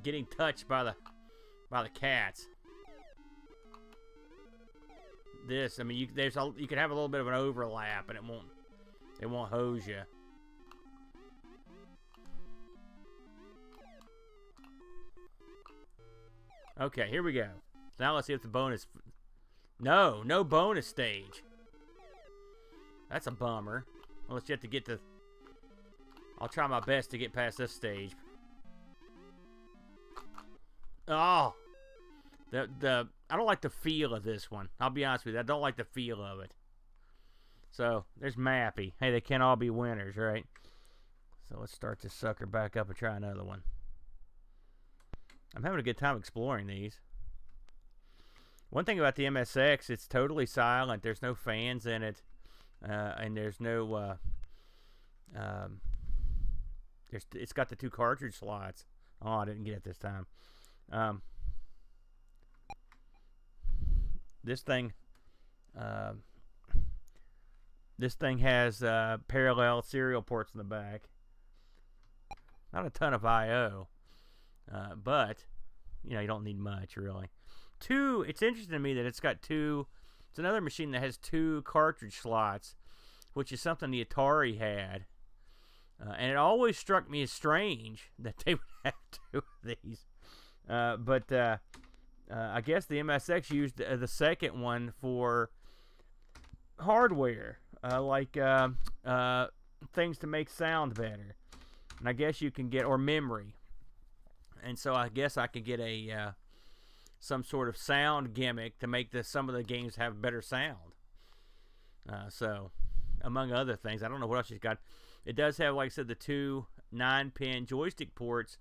getting touched by the cats. This, I mean, you could have a little bit of an overlap, and it won't hose you. Okay, here we go. So now let's see if the bonus. No bonus stage. That's a bummer. Unless you have to get to. I'll try my best to get past this stage. Oh, I don't like the feel of this one. I'll be honest with you. I don't like the feel of it. So there's Mappy. Hey, they can't all be winners, right? So let's start this sucker back up and try another one. I'm having a good time exploring these. One thing about the MSX, it's totally silent. There's no fans in it, and there's no. It's got the 2 cartridge slots. Oh, I didn't get it this time. This thing has parallel serial ports in the back. Not a ton of I/O, but you know, you don't need much really. It's interesting to me that it's got 2. It's another machine that has 2 cartridge slots, which is something the Atari had, and it always struck me as strange that they would have 2 of these. But I guess the MSX used the second one for hardware, like things to make sound better, and I guess you can get, or memory, and so I guess I could get a some sort of sound gimmick to make some of the games have better sound. So among other things, I don't know what else she's got. It does have, like I said, the 2 9-pin joystick ports,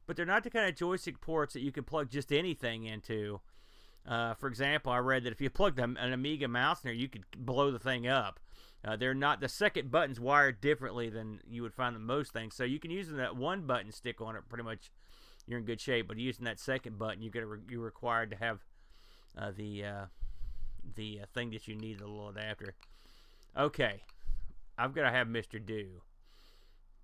but they're not the kind of joystick ports that you can plug just anything into. For example, I read that if you plugged an Amiga mouse in there, you could blow the thing up. They're not, the second button's wired differently than you would find in most things. So you can use that 1 button stick on it, pretty much you're in good shape. But using that second button, you're required to have the thing that you need, the little adapter. Okay, I've got to have Mr. Do.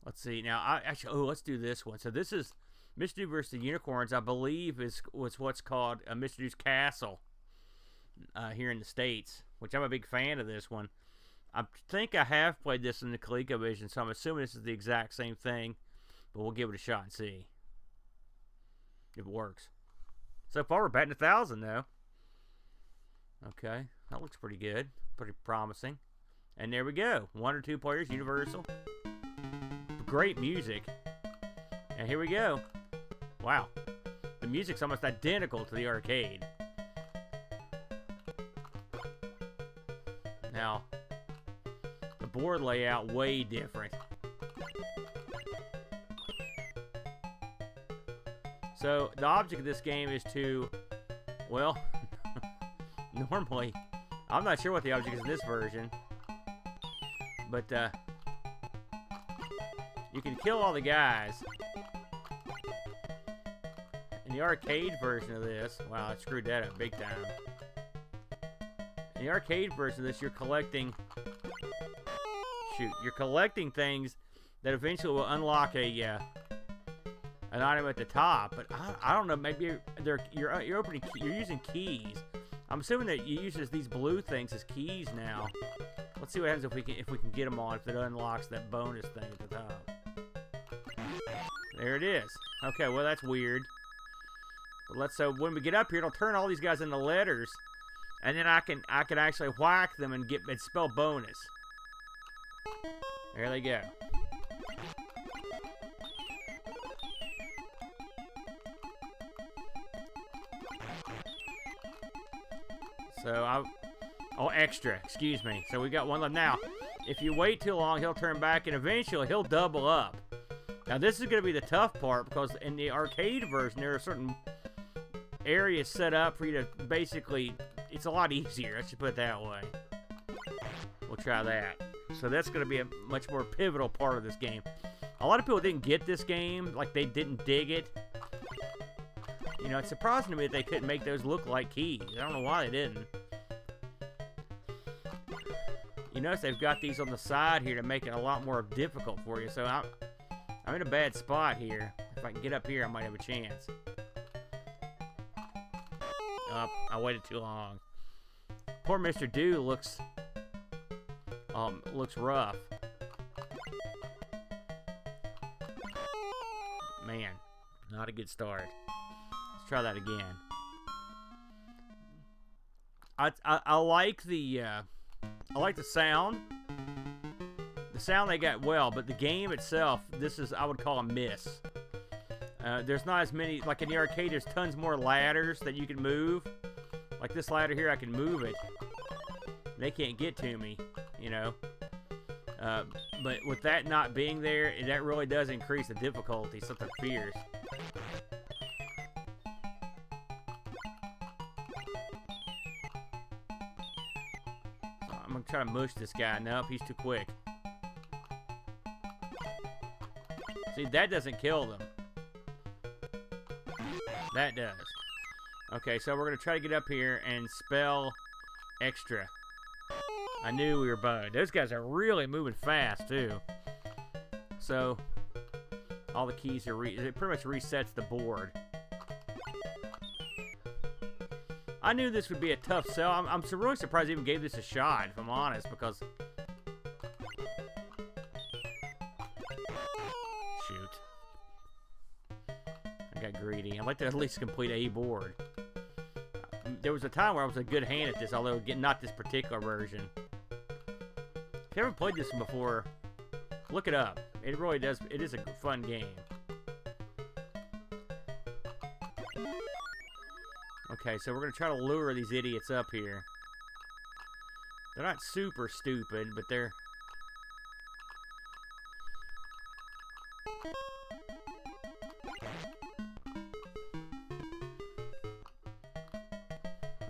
Let's see now. Let's do this one. So this is Mr. Do versus the Unicorns. I believe was what's called Mr. Do's Castle here in the States, which I'm a big fan of this one. I think I have played this in the Colecovision, so I'm assuming this is the exact same thing, but we'll give it a shot and see if it works. So far, we're batting 1,000, though. Okay, that looks pretty good, pretty promising. And there we go, 1 or 2 players, universal. Great music. And here we go. Wow, the music's almost identical to the arcade. Now, the board layout way different. So the object of this game is to, well, normally, I'm not sure what the object is in this version, but you can kill all the guys. In the arcade version of this, wow, I screwed that up big time. In the arcade version of this, you're collecting things that eventually will unlock an item at the top. But I don't know, maybe you're using keys. I'm assuming that you use these blue things as keys now. Let's see what happens if we can get them on, if it unlocks that bonus thing at the top. There it is. Okay, well that's weird. But so when we get up here, it'll turn all these guys into letters, and then I can actually whack them and spell bonus. There they go. So oh, extra, excuse me. So we got one left. Now, if you wait too long, he'll turn back, and eventually he'll double up. Now, this is going to be the tough part, because in the arcade version, there are certain areas set up for you to basically... It's a lot easier, I should put it that way. We'll try that. So that's going to be a much more pivotal part of this game. A lot of people didn't get this game, like they didn't dig it. You know, it's surprising to me that they couldn't make those look like keys. I don't know why they didn't. You notice they've got these on the side here to make it a lot more difficult for you. So I'm in a bad spot here. If I can get up here, I might have a chance. Oh, I waited too long. Poor Mr. Do looks rough. Man, not a good start. Let's try that again. I like the sound. The sound they got well, but the game itself, I would call a miss. There's not as many, like in the arcade, there's tons more ladders that you can move. Like this ladder here, I can move it. They can't get to me, you know. But with that not being there, that really does increase the difficulty, something fierce. I'm gonna try to mush this guy. Nope, he's too quick. See, that doesn't kill them. That does. Okay, so we're gonna try to get up here and spell extra. I knew we were bugged. Those guys are really moving fast, too. So, all the keys are it pretty much resets the board. I knew this would be a tough sell. I'm really surprised I even gave this a shot, if I'm honest, because... Shoot. I got greedy. I'd like to at least complete a board. There was a time where I was a good hand at this, although not this particular version. If you haven't played this one before, look it up. It really does. It is a fun game. Okay, so we're going to try to lure these idiots up here. They're not super stupid, but they're...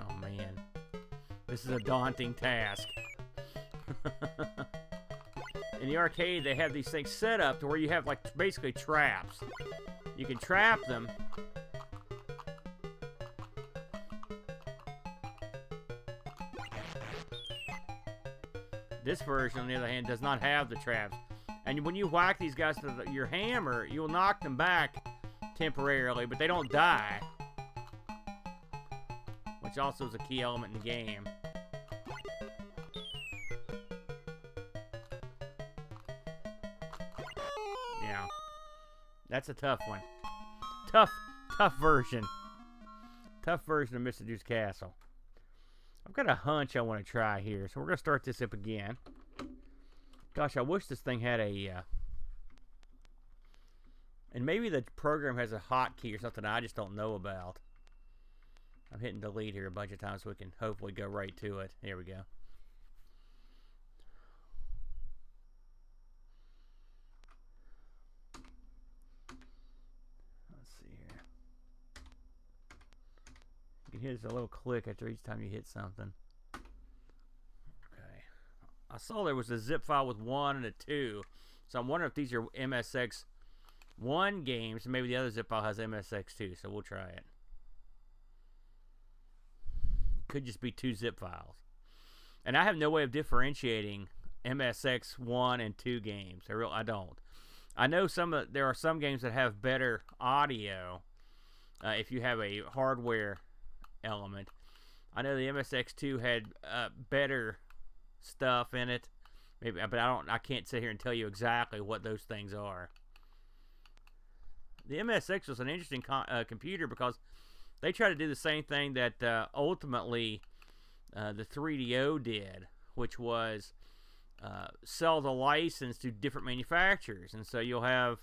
Oh, man. This is a daunting task. In the arcade, they have these things set up to where you have, like, basically traps. You can trap them. This version, on the other hand, does not have the traps. And when you whack these guys with your hammer, you'll knock them back temporarily, but they don't die. Which also is a key element in the game. Yeah. That's a tough one. Tough version. Tough version of Mr. Dude's Castle. I've got a hunch I want to try here, so we're going to start this up again. Gosh, I wish this thing had a... and maybe the program has a hotkey or something I just don't know about. I'm hitting delete here a bunch of times so we can hopefully go right to it. Here we go. Let's see here. You can hear this a little click after each time you hit something. Okay. I saw there was a zip file with 1 and a 2. So I'm wondering if these are MSX 1 games, and maybe the other zip file has MSX 2, so we'll try it. Could just be 2 zip files. And I have no way of differentiating MSX 1 and 2 games. I don't. I know there are some games that have better audio if you have a hardware element. I know the MSX2 had better stuff in it. Maybe, but I can't sit here and tell you exactly what those things are. The MSX was an interesting computer because they tried to do the same thing that ultimately the 3DO did, which was sell the license to different manufacturers. And so you'll have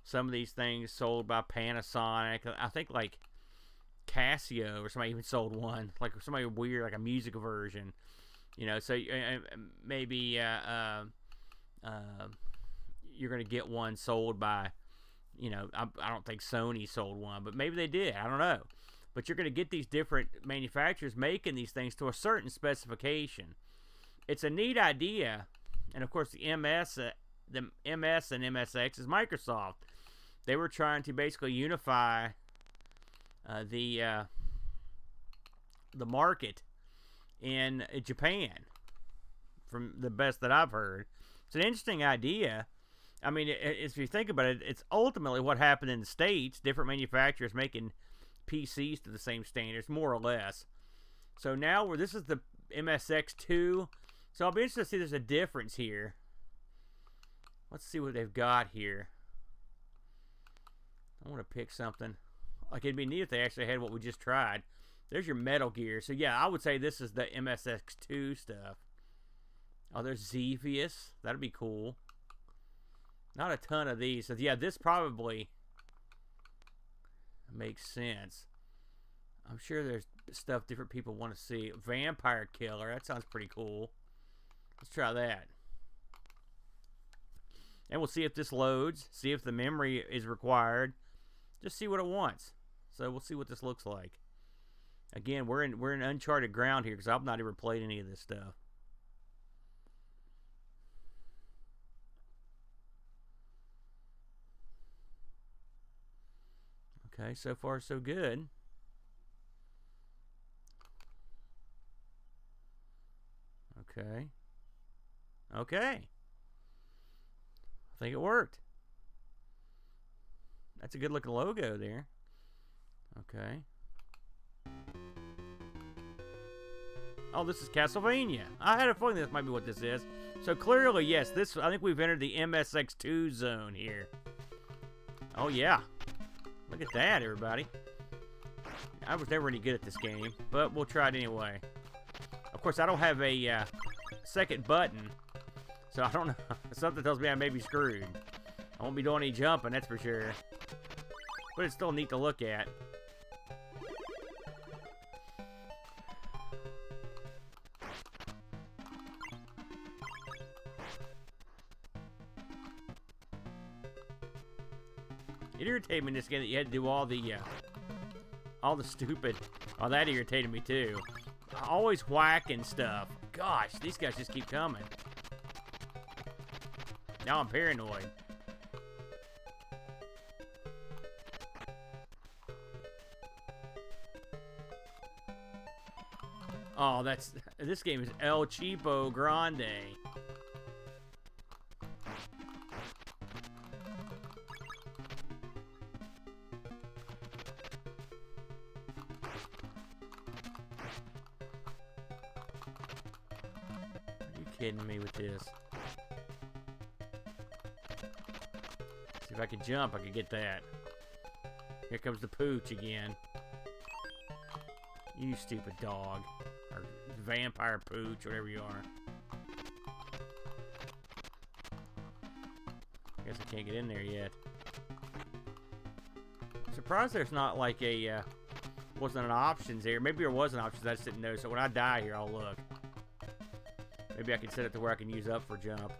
some of these things sold by Panasonic. I think like Casio or somebody even sold one, like somebody weird, like a music version. You know, so maybe you're gonna get one sold by, you know, I don't think Sony sold one, but maybe they did. I don't know. But you're gonna get these different manufacturers making these things to a certain specification. It's a neat idea, and of course the MS and MSX is Microsoft. They were trying to basically unify the market in Japan, from the best that I've heard. It's an interesting idea. I mean, if you think about it, it's ultimately what happened in the States. Different manufacturers making PCs to the same standards, more or less. So now this is the MSX2. So I'll be interested to see there's a difference here. Let's see what they've got here. I want to pick something. Like, it'd be neat if they actually had what we just tried. There's your Metal Gear. So yeah, I would say this is the MSX2 stuff. Oh, there's Xevious. That'd be cool. Not a ton of these. So yeah, this probably makes sense. I'm sure there's stuff different people want to see. Vampire Killer. That sounds pretty cool. Let's try that. And we'll see if this loads. See if the memory is required. Just see what it wants. So we'll see what this looks like. Again, we're in uncharted ground here because I've not ever played any of this stuff. Okay, so far so good. Okay. Okay. I think it worked. That's a good looking logo there. Okay. Oh, this is Castlevania. I had a feeling this might be what this is. So clearly, yes, this, I think we've entered the MSX2 zone here. Oh yeah. Look at that, everybody. I was never any good at this game, but we'll try it anyway. Of course, I don't have a second button, so I don't know. Something tells me I may be screwed. I won't be doing any jumping, that's for sure. But it's still neat to look at. It irritated me in this game that you had to do all the stupid. Oh, that irritated me too. Always whacking stuff. Gosh, these guys just keep coming. Now I'm paranoid. Oh, this game is El Cheapo Grande. Kidding me with this. See if I could jump, I could get that. Here comes the pooch again. You stupid dog. Or vampire pooch, whatever you are. Guess I can't get in there yet. I'm surprised there's not like a wasn't an options here. Maybe there was an option I just didn't know. So when I die here, I'll look. Maybe I can set it to where I can use up for jump.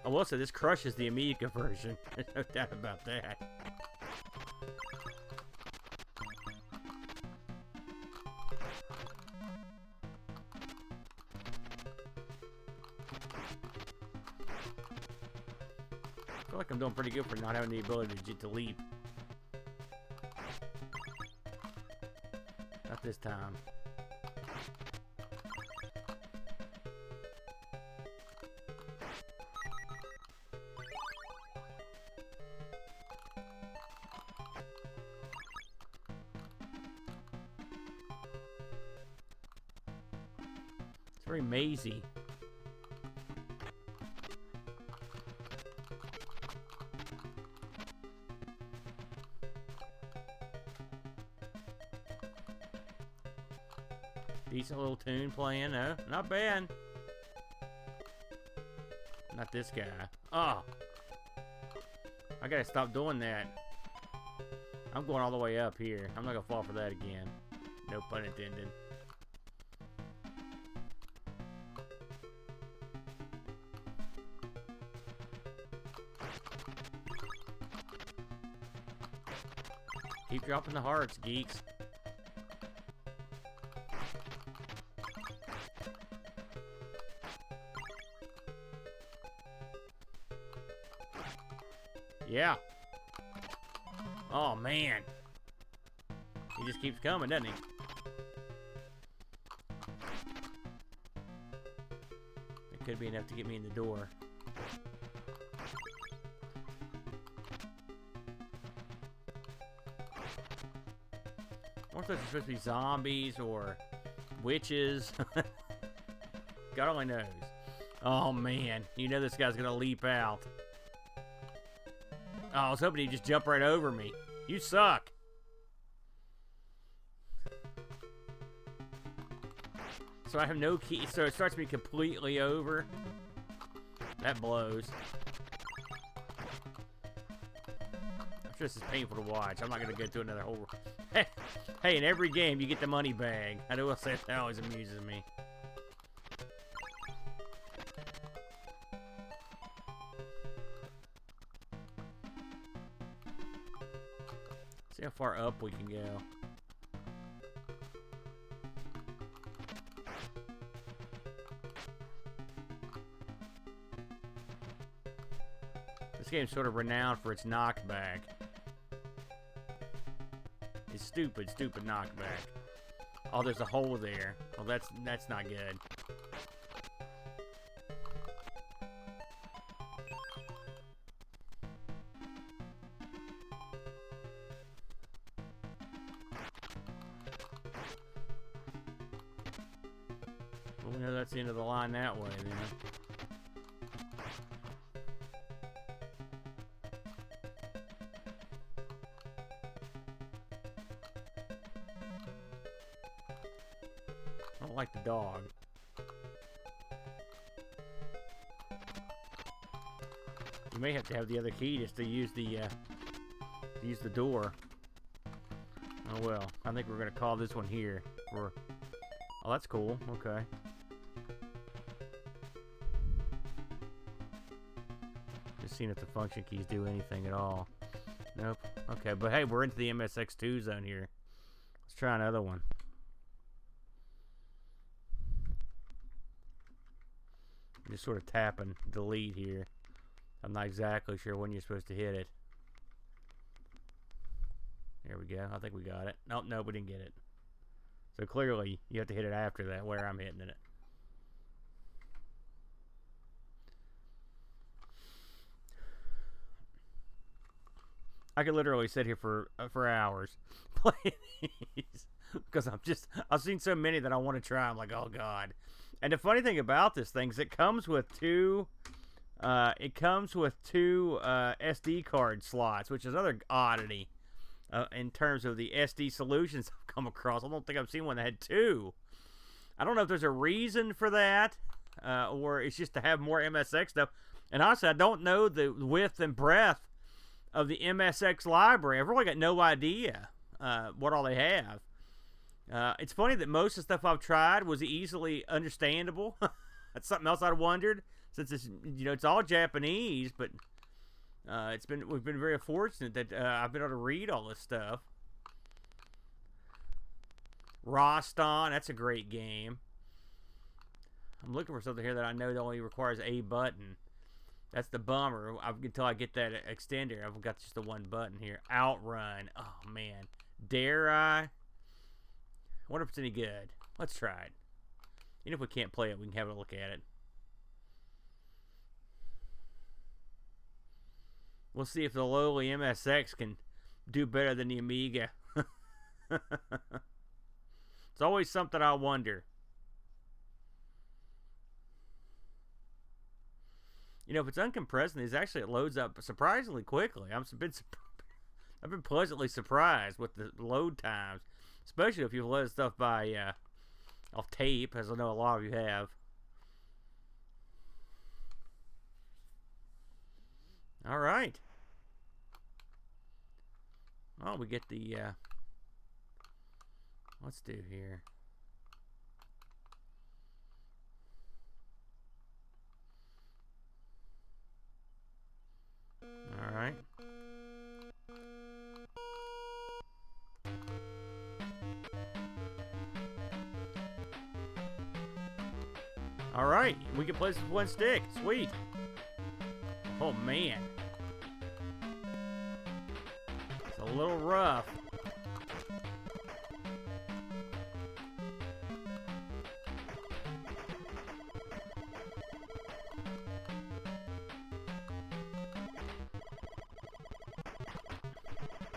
I will say this crushes the Amiga version. There's no doubt about that. I feel like I'm doing pretty good for not having the ability to leap. Not this time. It's very mazy. Decent little tune playing, no? Not bad. Not this guy. Oh. I gotta stop doing that. I'm going all the way up here. I'm not gonna fall for that again. No pun intended. Keep dropping the hearts, geeks. Yeah. Oh, man. He just keeps coming, doesn't he? It could be enough to get me in the door. I wonder if those are supposed to be zombies or witches. God only knows. Oh, man. You know this guy's going to leap out. Oh, I was hoping he'd just jump right over me. You suck. So I have no key. So it starts me completely over. That blows. I'm sure this is painful to watch. I'm not going to go through another whole... Hey, in every game, you get the money bag. I will say that always amuses me. See how far up we can go. This game's sort of renowned for its knockback. It's stupid knockback. Oh, there's a hole there. Well, that's not good. Well, we know that's the end of the line that way, then. I don't like the dog. You may have to have the other key just to use the door. Oh well, I think we're gonna call this one here for. Oh, that's cool. Okay. Just seeing if the function keys do anything at all. Nope. Okay, but hey, we're into the MSX2 zone here. Let's try another one. Just sort of tapping delete here. I'm not exactly sure when you're supposed to hit it. There we go. I think we got it. Nope, no, we didn't get it. So clearly, you have to hit it after that, where I'm hitting it. I could literally sit here for hours playing these because I've seen so many that I want to try. I'm like, oh god. And the funny thing about this thing is it comes with two SD card slots, which is another oddity in terms of the SD solutions I've come across. I don't think I've seen one that had two. I don't know if there's a reason for that, or it's just to have more MSX stuff. And honestly, I don't know the width and breadth of the MSX library. I've really got no idea what all they have. It's funny that most of the stuff I've tried was easily understandable. That's something else I'd wondered, since it's it's all Japanese, but we've been very fortunate that I've been able to read all this stuff. Roston, that's a great game. I'm looking for something here that I know that only requires a button. That's the bummer. Until I get that extender, I've got just the one button here. OutRun. Oh man, dare I? I wonder if it's any good. Let's try it. Even if we can't play it, we can have a look at it. We'll see if the lowly MSX can do better than the Amiga. It's always something I wonder. If it's uncompressed, it loads up surprisingly quickly. I've been pleasantly surprised with the load times. Especially if you've loaded stuff by off tape, as I know a lot of you have. All right. Oh, we get the, let's do here. Alright. Alright, we can play this with one stick. Sweet. Oh, man. It's a little rough.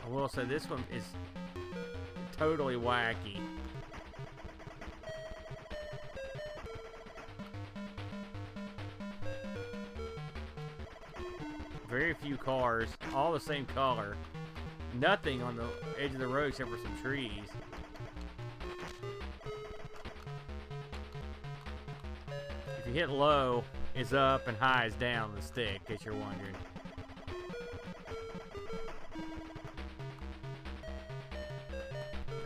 I will say this one is totally wacky. Very few cars, all the same color. Nothing on the edge of the road except for some trees. If you hit low, it's up, and high is down on the stick, in case you're wondering.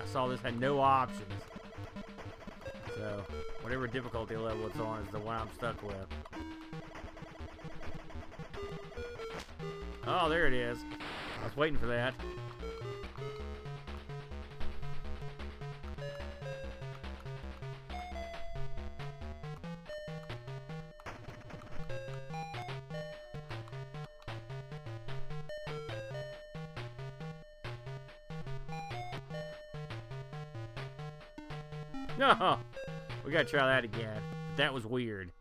I saw this had no options. So, whatever difficulty level it's on is the one I'm stuck with. Oh, there it is. I was waiting for that. No! We gotta try that again. That was weird.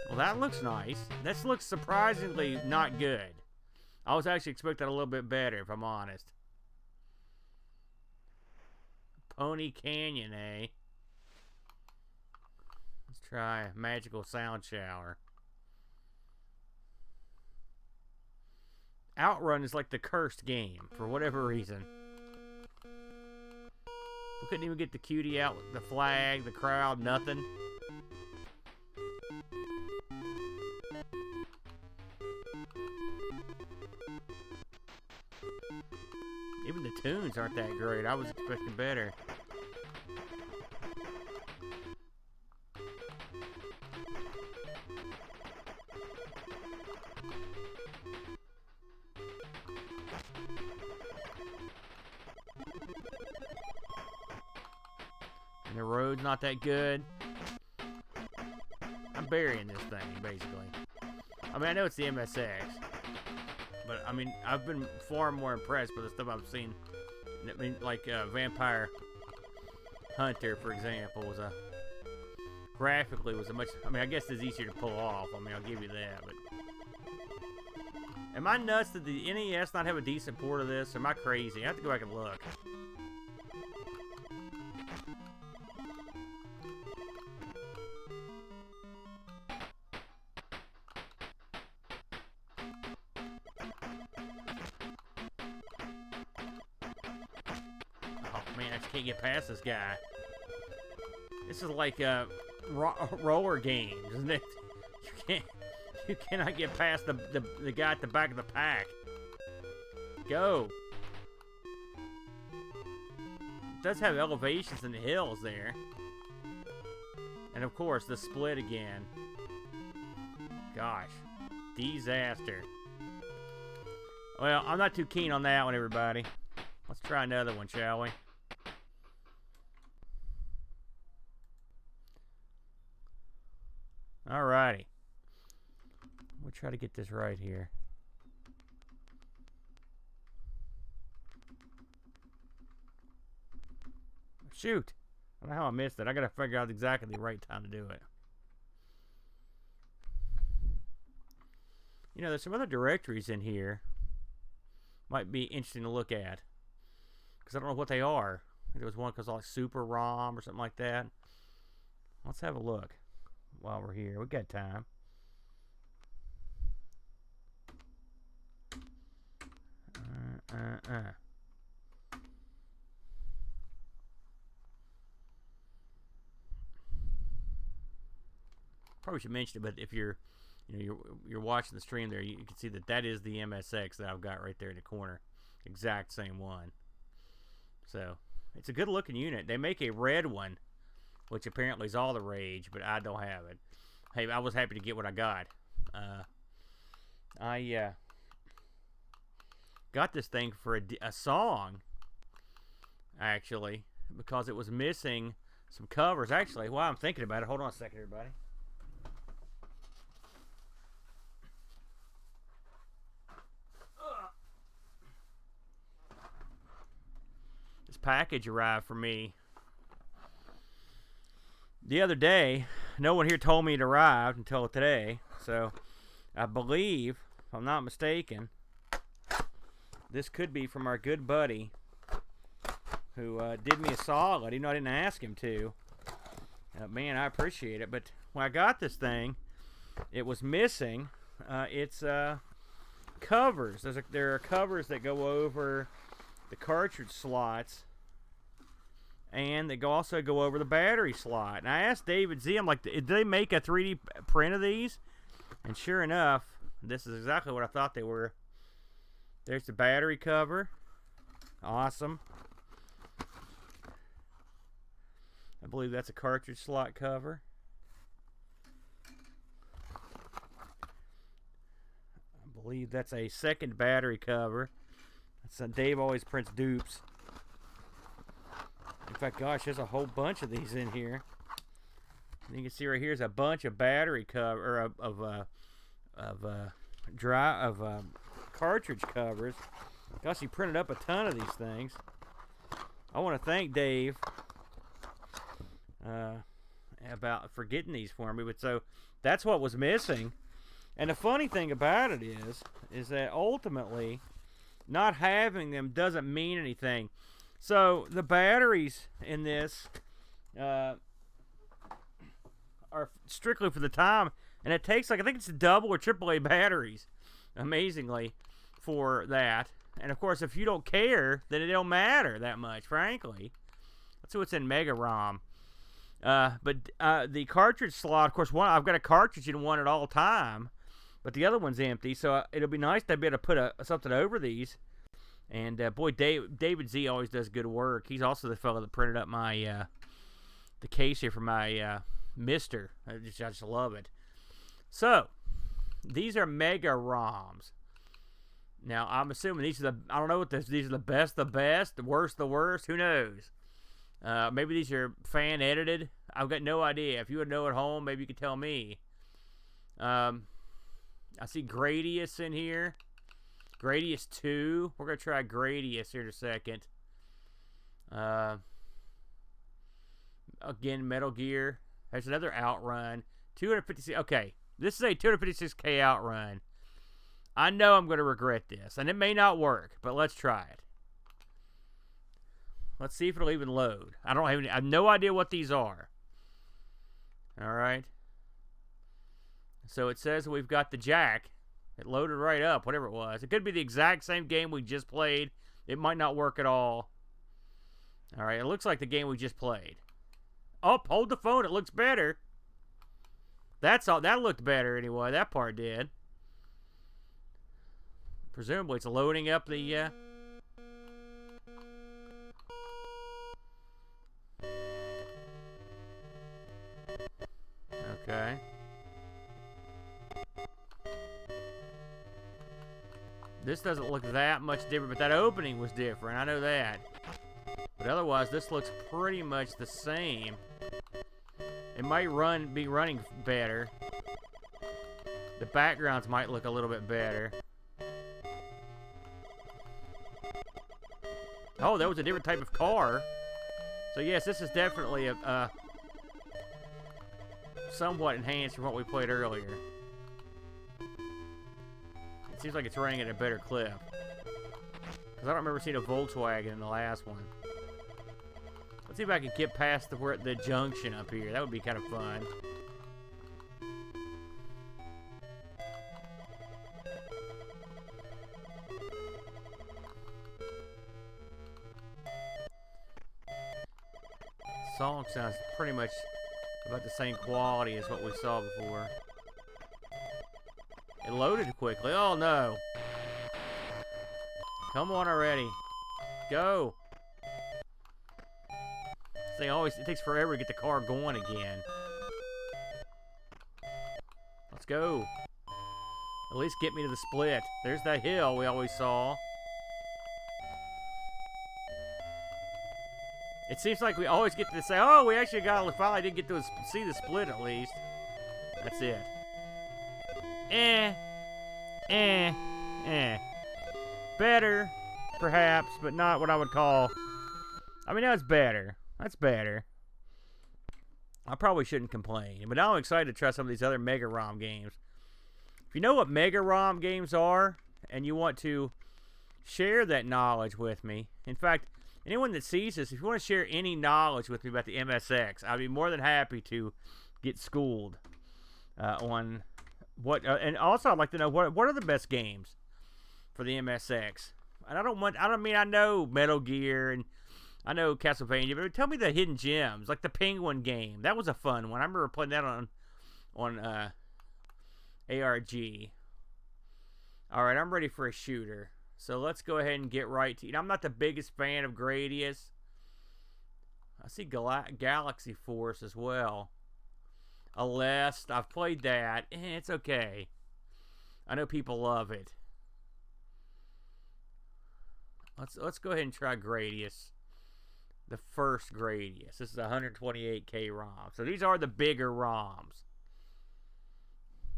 Well, that looks nice. This looks surprisingly not good. I was actually expecting a little bit better, if I'm honest. Pony Canyon, eh? Let's try Magical Sound Shower. OutRun is like the cursed game, for whatever reason. We couldn't even get the cutie out with the flag, the crowd, nothing. Even the tunes aren't that great. I was expecting better. And the road's not that good. I'm burying this thing, basically. I mean, I know it's the MSX. But, I mean, I've been far more impressed by the stuff I've seen. I mean, like, Vampire Hunter, for example, was a... Graphically was a much... I mean, I guess it's easier to pull off. I mean, I'll give you that, but... Am I nuts that the NES not have a decent port of this? Am I crazy? I have to go back and look. Can't get past this guy. This is like a roller game, isn't it? You cannot get past the guy at the back of the pack. Go. It does have elevations and hills there. And of course, the split again. Gosh. Disaster. Well, I'm not too keen on that one, everybody. Let's try another one, shall we? Alrighty. We'll try to get this right here. Shoot! I don't know how I missed it. I gotta figure out exactly the right time to do it. You know, there's some other directories in here. Might be interesting to look at. Because I don't know what they are. I think there was one called like Super ROM or something like that. Let's have a look. While we're here, we got time. Probably should mention it, but if you're, you know, you're watching the stream there, you can see that is the MSX that I've got right there in the corner. Exact same one. So, it's a good looking unit. They make a red one, which apparently is all the rage, but I don't have it. Hey, I was happy to get what I got. I got this thing for a song, actually, because it was missing some covers. Actually, while I'm thinking about it, hold on a second, everybody. This package arrived for me the other day. No one here told me it arrived until today, so I believe, if I'm not mistaken, this could be from our good buddy who did me a solid, even though I didn't ask him to. Man, I appreciate it. But when I got this thing, it was missing its covers. There are covers that go over the cartridge slots, and they also go over the battery slot. And I asked David Z, I'm like, did they make a 3D print of these? And sure enough, this is exactly what I thought they were. There's the battery cover. Awesome. I believe that's a cartridge slot cover. I believe that's a second battery cover. That's Dave always prints dupes. In fact, gosh, there's a whole bunch of these in here. You can see right here is a bunch of battery cover of cartridge covers. Gosh, he printed up a ton of these things. I want to thank Dave for getting these for me. But so that's what was missing. And the funny thing about it is that ultimately, not having them doesn't mean anything. So the batteries in this are strictly for the time, and it takes I think it's double or AAA batteries, amazingly, for that. And of course, if you don't care, then it don't matter that much, frankly. That's what's in MegaROM. But the cartridge slot, of course, I've got a cartridge in one at all time, but the other one's empty, so it'll be nice to be able to put something over these. And boy, David Z always does good work. He's also the fellow that printed up my the case here for my Mister. I just love it. So these are MegaROMs. Now I'm assuming these are I don't know what these are the best, the worst, the worst. Who knows? Maybe these are fan edited. I've got no idea. If you would know at home, maybe you could tell me. I see Gradius in here. Gradius 2. We're going to try Gradius here in a second. Again, Metal Gear. There's another OutRun. 256. Okay, this is a 256K OutRun. I know I'm going to regret this, and it may not work, but let's try it. Let's see if it'll even load. I have no idea what these are. All right. So it says we've got the jack. It loaded right up, whatever it was. It could be the exact same game we just played. It might not work at all. All right, it looks like the game we just played. Oh, hold the phone. It looks better. That's all. That looked better anyway. That part did. Presumably it's loading up the... Okay. This doesn't look that much different, but that opening was different. I know that. But otherwise, this looks pretty much the same. It might be running better. The backgrounds might look a little bit better. Oh, that was a different type of car. So yes, this is definitely a somewhat enhanced from what we played earlier. It seems like it's running at a better clip. Because I don't remember seeing a Volkswagen in the last one. Let's see if I can get past the junction up here. That would be kind of fun. The song sounds pretty much about the same quality as what we saw before. It loaded quickly. Oh no. Come on already. Go. This thing always, it takes forever to get the car going again. Let's go. At least get me to the split. There's that hill we always saw. It seems like we always get to say, oh, we actually finally did get to see the split at least. That's it. Better, perhaps, but not what I would call... I mean, that's better. That's better. I probably shouldn't complain, but now I'm excited to try some of these other MegaROM games. If you know what MegaROM games are, and you want to share that knowledge with me, in fact, anyone that sees this, if you want to share any knowledge with me about the MSX, I'd be more than happy to get schooled on what. And also, I'd like to know what are the best games for the MSX. And I know Metal Gear and I know Castlevania, but tell me the hidden gems, like the Penguin game. That was a fun one. I remember playing that on ARG. All right, I'm ready for a shooter. So let's go ahead and get right to... I'm not the biggest fan of Gradius. I see Galaxy Force as well. Aleste, I've played that. It's okay. I know people love it. Let's go ahead and try Gradius. The first Gradius. This is 128K ROM. So these are the bigger ROMs.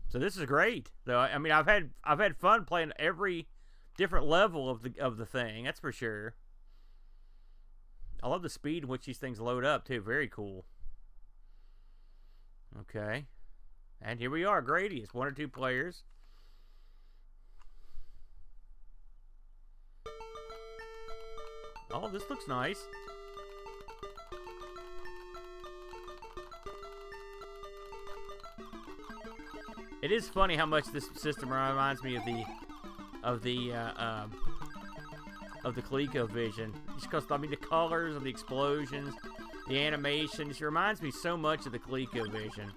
So this is great. Though I mean, I've had fun playing every different level of the thing. That's for sure. I love the speed in which these things load up too. Very cool. Okay, and here we are, Gradius. 1 or 2 players. Oh, this looks nice. It is funny how much this system reminds me of the Colecovision. Just because, I mean, the colors of the explosions, the animations, it reminds me so much of the Colecovision.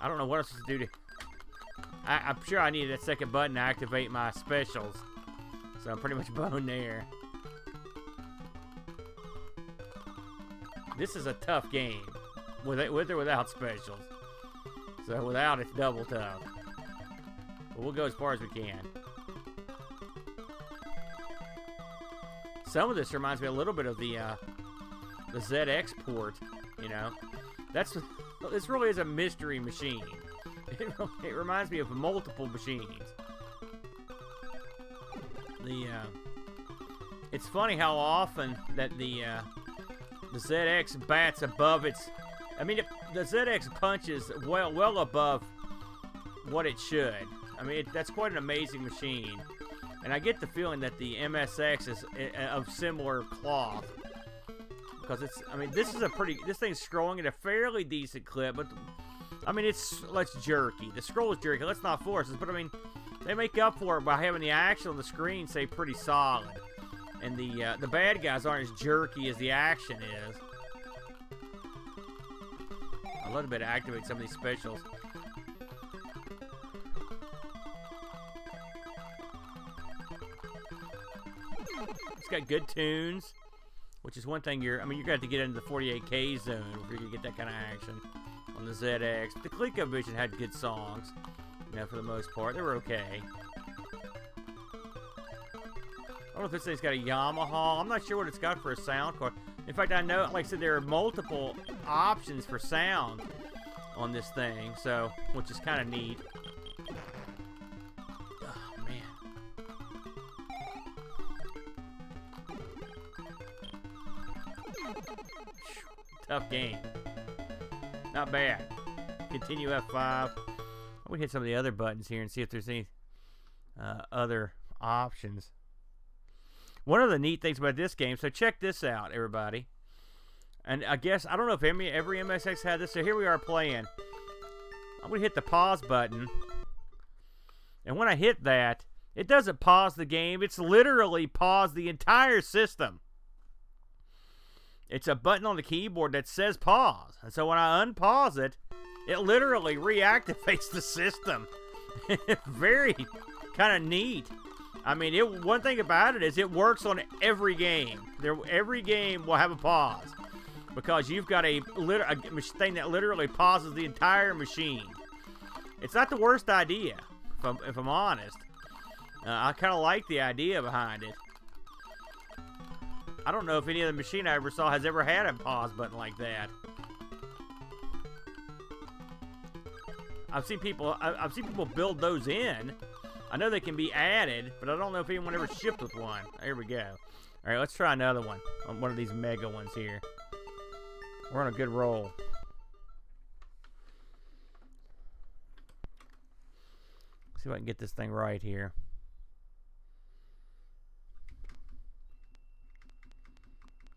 I don't know what else to do to... I'm sure I needed that second button to activate my specials. So I'm pretty much boned there. This is a tough game. With or without specials. So without, it's double tough. But we'll go as far as we can. Some of this reminds me a little bit of the ZX port, you know. This really is a mystery machine. It reminds me of multiple machines. It's funny how often that the ZX bats above its... I mean, the ZX punches well above what it should. I mean, that's quite an amazing machine. And I get the feeling that the MSX is of similar cloth. Because it's, I mean, this thing's scrolling at a fairly decent clip, but, I mean, it's jerky. The scroll is jerky. Let's not force it. But, I mean, they make up for it by having the action on the screen stay pretty solid. And the bad guys aren't as jerky as the action is. I'd love to be able to activate some of these specials. It's got good tunes, which is one thing you're going to have to get into the 48K zone if you're going to get that kind of action on the ZX. But the ColecoVision had good songs, you know, for the most part. They were okay. I don't know if this thing's got a Yamaha. I'm not sure what it's got for a sound card. In fact, I know, like I said, there are multiple options for sound on this thing, so, which is kind of neat. Oh, man. Tough game. Not bad. Continue F5. We hit some of the other buttons here and see if there's any other options. One of the neat things about this game, so check this out, everybody. And I guess, I don't know if every MSX had this, so here we are playing. I'm going to hit the pause button. And when I hit that, it doesn't pause the game. It's literally paused the entire system. It's a button on the keyboard that says pause. And so when I unpause it, it literally reactivates the system. Very kind of neat. I mean, one thing about it is it works on every game. Every game will have a pause because you've got a thing that literally pauses the entire machine. It's not the worst idea, if I'm honest. I kind of like the idea behind it. I don't know if any other machine I ever saw has ever had a pause button like that. I've seen people build those in. I know they can be added, but I don't know if anyone ever shipped with one. There we go. All right, let's try another one. On one of these mega ones here. We're on a good roll. See if I can get this thing right here.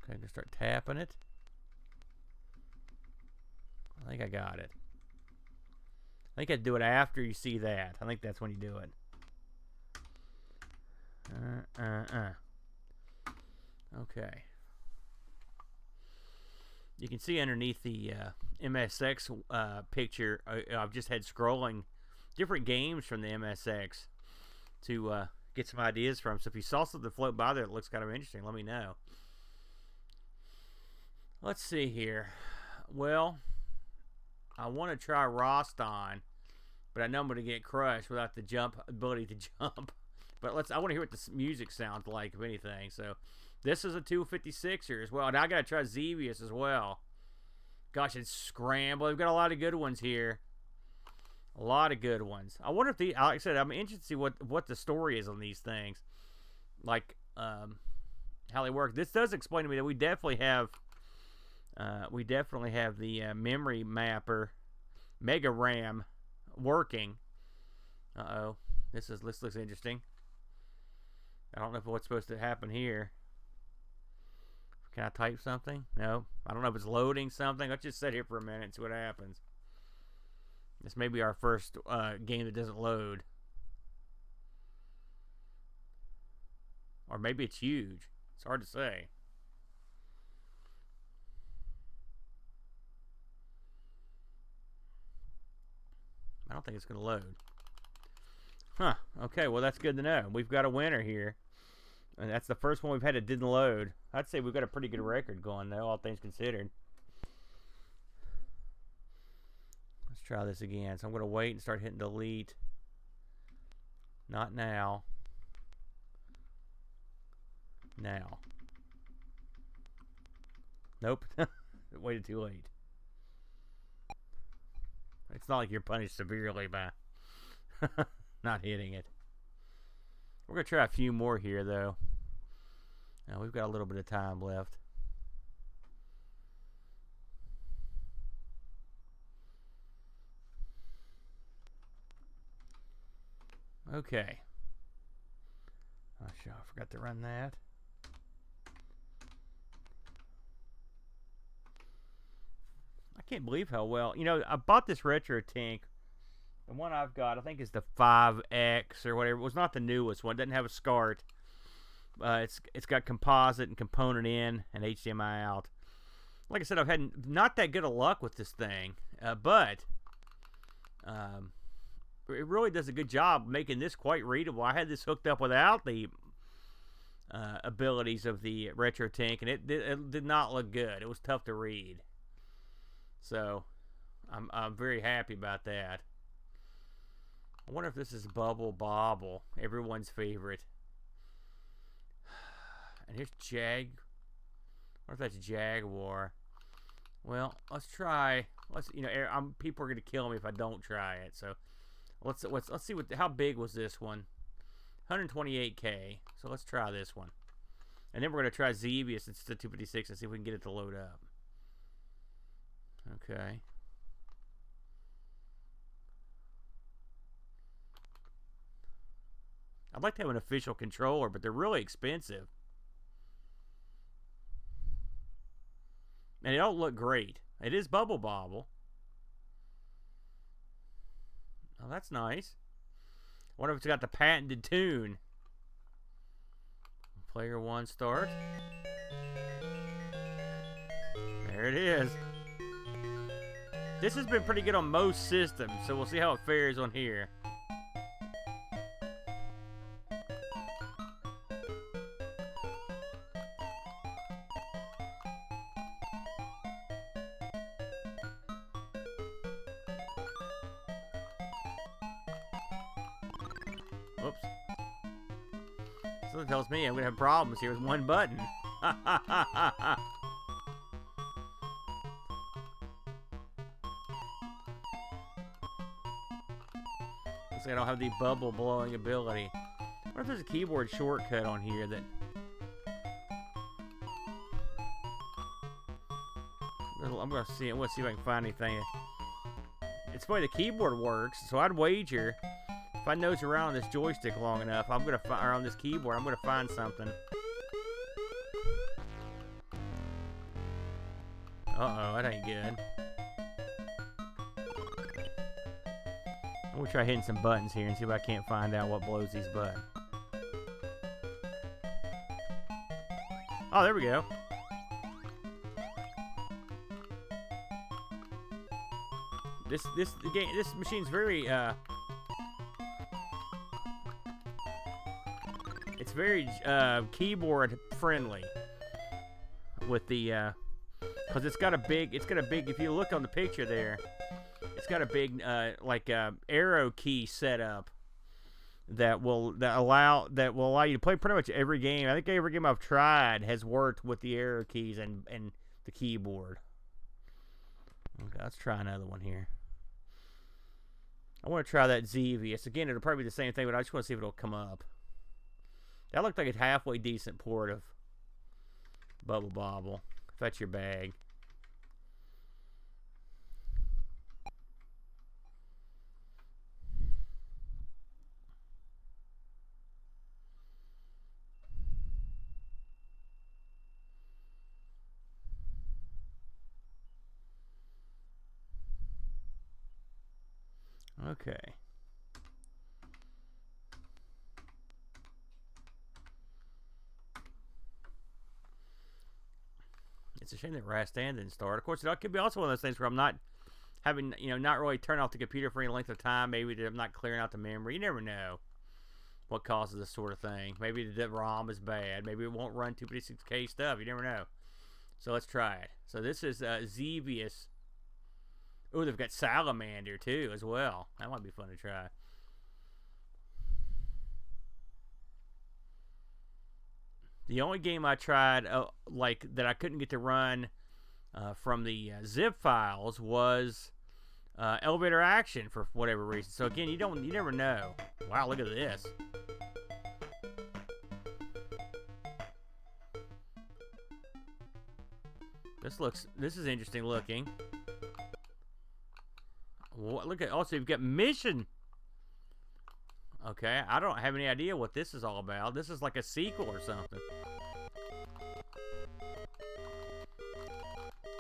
Okay, I'm gonna start tapping it. I think I got it. I think I'd do it after you see that. I think that's when you do it. Okay. You can see underneath the MSX picture, I've just had scrolling different games from the MSX to get some ideas from. So if you saw something float by there that looks kind of interesting, let me know. Let's see here. Well, I want to try Roston, but I know I'm going to get crushed without the ability to jump. But I want to hear what the music sounds like, if anything. So this is a 256er as well. And I got to try Xevious as well. Gosh, it's Scramble. We've got a lot of good ones here. A lot of good ones. I wonder if like I said, I'm interested to see what the story is on these things. Like how they work. This does explain to me that we definitely have the memory mapper MegaROM working. Uh-oh. This looks interesting. I don't know what's supposed to happen here. Can I type something? No. I don't know if it's loading something. Let's just sit here for a minute and see what happens. This may be our first game that doesn't load. Or maybe it's huge. It's hard to say. I don't think it's going to load. Huh. Okay, well, that's good to know. We've got a winner here. And that's the first one we've had that didn't load. I'd say we've got a pretty good record going, though, all things considered. Let's try this again. So I'm going to wait and start hitting delete. Not now. Now. Nope. Waited too late. It's not like you're punished severely by not hitting it. We're going to try a few more here, though. Now, we've got a little bit of time left. Okay. Oh, sure, I forgot to run that. I can't believe how well... You know, I bought this retro tank. The one I've got, I think, is the 5X or whatever. It was not the newest one. It doesn't have a SCART. It's got composite and component in and HDMI out. Like I said, I've had not that good of luck with this thing. But it really does a good job making this quite readable. I had this hooked up without the abilities of the retro tank, and it did not look good. It was tough to read. So I'm very happy about that. I wonder if this is Bobble, everyone's favorite. And here's I wonder if that's Jaguar. Well, let's try. People are gonna kill me if I don't try it. So let's see how big was this one? 128K. So let's try this one, and then we're gonna try Xevious instead of 256 and see if we can get it to load up. Okay. I'd like to have an official controller, but they're really expensive. And they don't look great. It is Bobble. Oh, that's nice. I wonder if it's got the patented tune. Player 1 start. There it is. This has been pretty good on most systems, so we'll see how it fares on here. Whoops. Something tells me I'm gonna have problems here with one button. Looks like I don't have the bubble blowing ability. I wonder if there's a keyboard shortcut on here that... I'm gonna see. I'm gonna see if I can find anything. It's funny, the keyboard works, so I'd wager if I nose around this joystick long enough, I'm gonna find, or on this keyboard, I'm gonna find something. Uh-oh, that ain't good. I'm gonna try hitting some buttons here and see if I can't find out what blows these buttons. Oh, there we go. This machine's very it's very keyboard friendly with the because it's got a big if you look on the picture there, it's got a big like arrow key setup that will allow you to play pretty much every game. I think every game I've tried has worked with the arrow keys and the keyboard. Okay, let's try another one here. I want to try that Xevious. Again, it'll probably be the same thing, but I just want to see if it'll come up. That looked like a halfway decent port of Bobble. If that's your bag. Okay. It's a shame that Rastan didn't start. Of course, it could be also one of those things where I'm not having, not really turn off the computer for any length of time. Maybe I'm not clearing out the memory. You never know what causes this sort of thing. Maybe the ROM is bad. Maybe it won't run 256K stuff. You never know. So let's try it. So this is Xevious. Oh, they've got Salamander too as well. That might be fun to try. The only game I tried like that I couldn't get to run from the zip files was Elevator Action for whatever reason. So again, you never know. Wow, look at this. This is interesting looking. Look at, also you've got Mission. Okay, I don't have any idea what this is all about. This is like a sequel or something.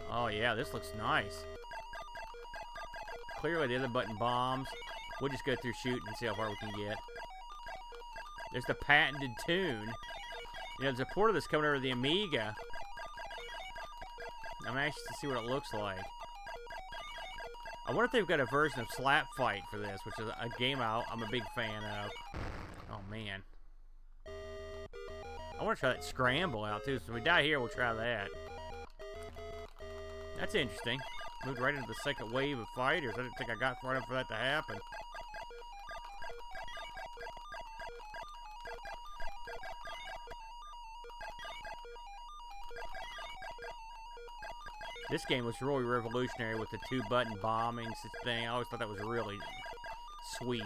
Oh yeah, this looks nice. Clearly the other button bombs. We'll just go through shooting and see how far we can get. There's the patented tune. There's a port of this coming over to the Amiga. I'm anxious to see what it looks like. I wonder if they've got a version of Slap Fight for this, which is a game I'm a big fan of. Oh, man. I want to try that Scramble out, too. So if we die here, we'll try that. That's interesting. Moved right into the second wave of fighters. I didn't think I got far enough for that to happen. This game was really revolutionary with the two-button bombing thing. I always thought that was really sweet.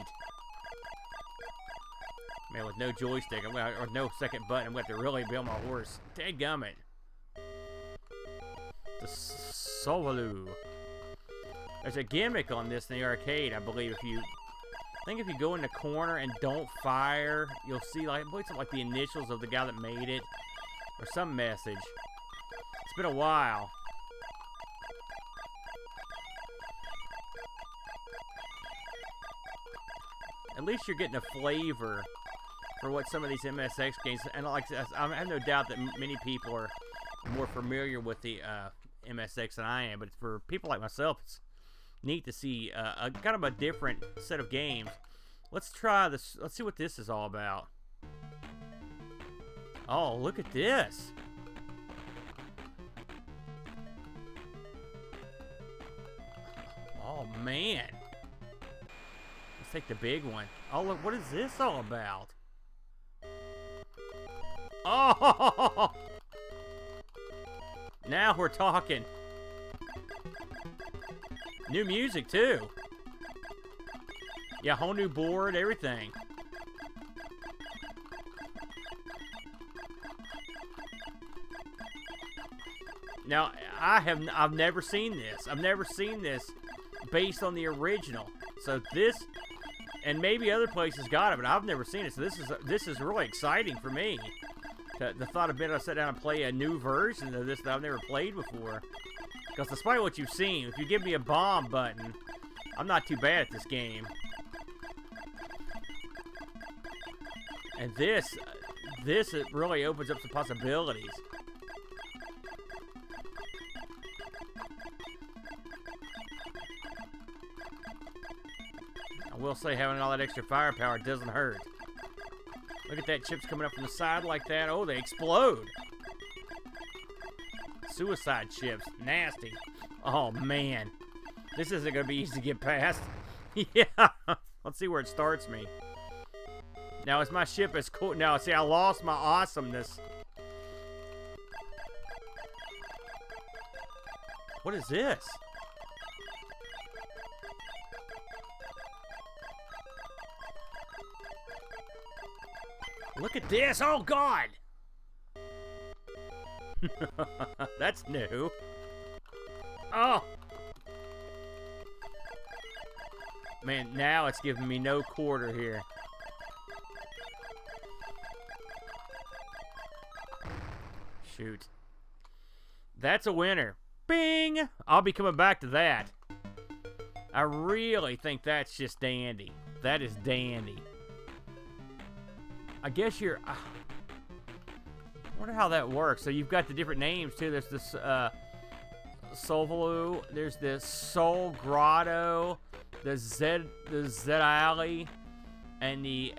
Man, with no joystick, or no second button, I'm going to have to really be on my horse. Dadgummit. The Sovalu. There's a gimmick on this in the arcade, I believe. I think if you go in the corner and don't fire, you'll see, like, I believe something like the initials of the guy that made it, or some message. It's been a while. At least you're getting a flavor for what some of these MSX games, and like I have no doubt that many people are more familiar with the MSX than I am, but for people like myself, it's neat to see a kind of a different set of games. Let's try this. Let's see what this is all about. Oh, look at this. Oh, man. Let's take the big one. Oh, look, what is this all about? Oh! Now we're talking. New music, too. Yeah, whole new board, everything. Now, I've never seen this. I've never seen this based on the original. So this, and maybe other places got it, but I've never seen it. So this is really exciting for me. The thought of being able to sit down and play a new version of this that I've never played before. Because despite what you've seen, if you give me a bomb button, I'm not too bad at this game. And this it really opens up some possibilities. I will say having all that extra firepower doesn't hurt. Look at that, chips coming up from the side like that. Oh, they explode. Suicide chips. Nasty. Oh, man. This isn't going to be easy to get past. Yeah. Let's see where it starts me. Now, is my ship as cool? Now, see, I lost my awesomeness. What is this? Look at this! Oh, God! That's new. Oh! Man, now it's giving me no quarter here. Shoot. That's a winner. Bing! I'll be coming back to that. I really think that's just dandy. That is dandy. I guess you're... I wonder how that works. So you've got the different names, too. There's this Solvalu. There's this Sol Grotto. The Z Alley. And the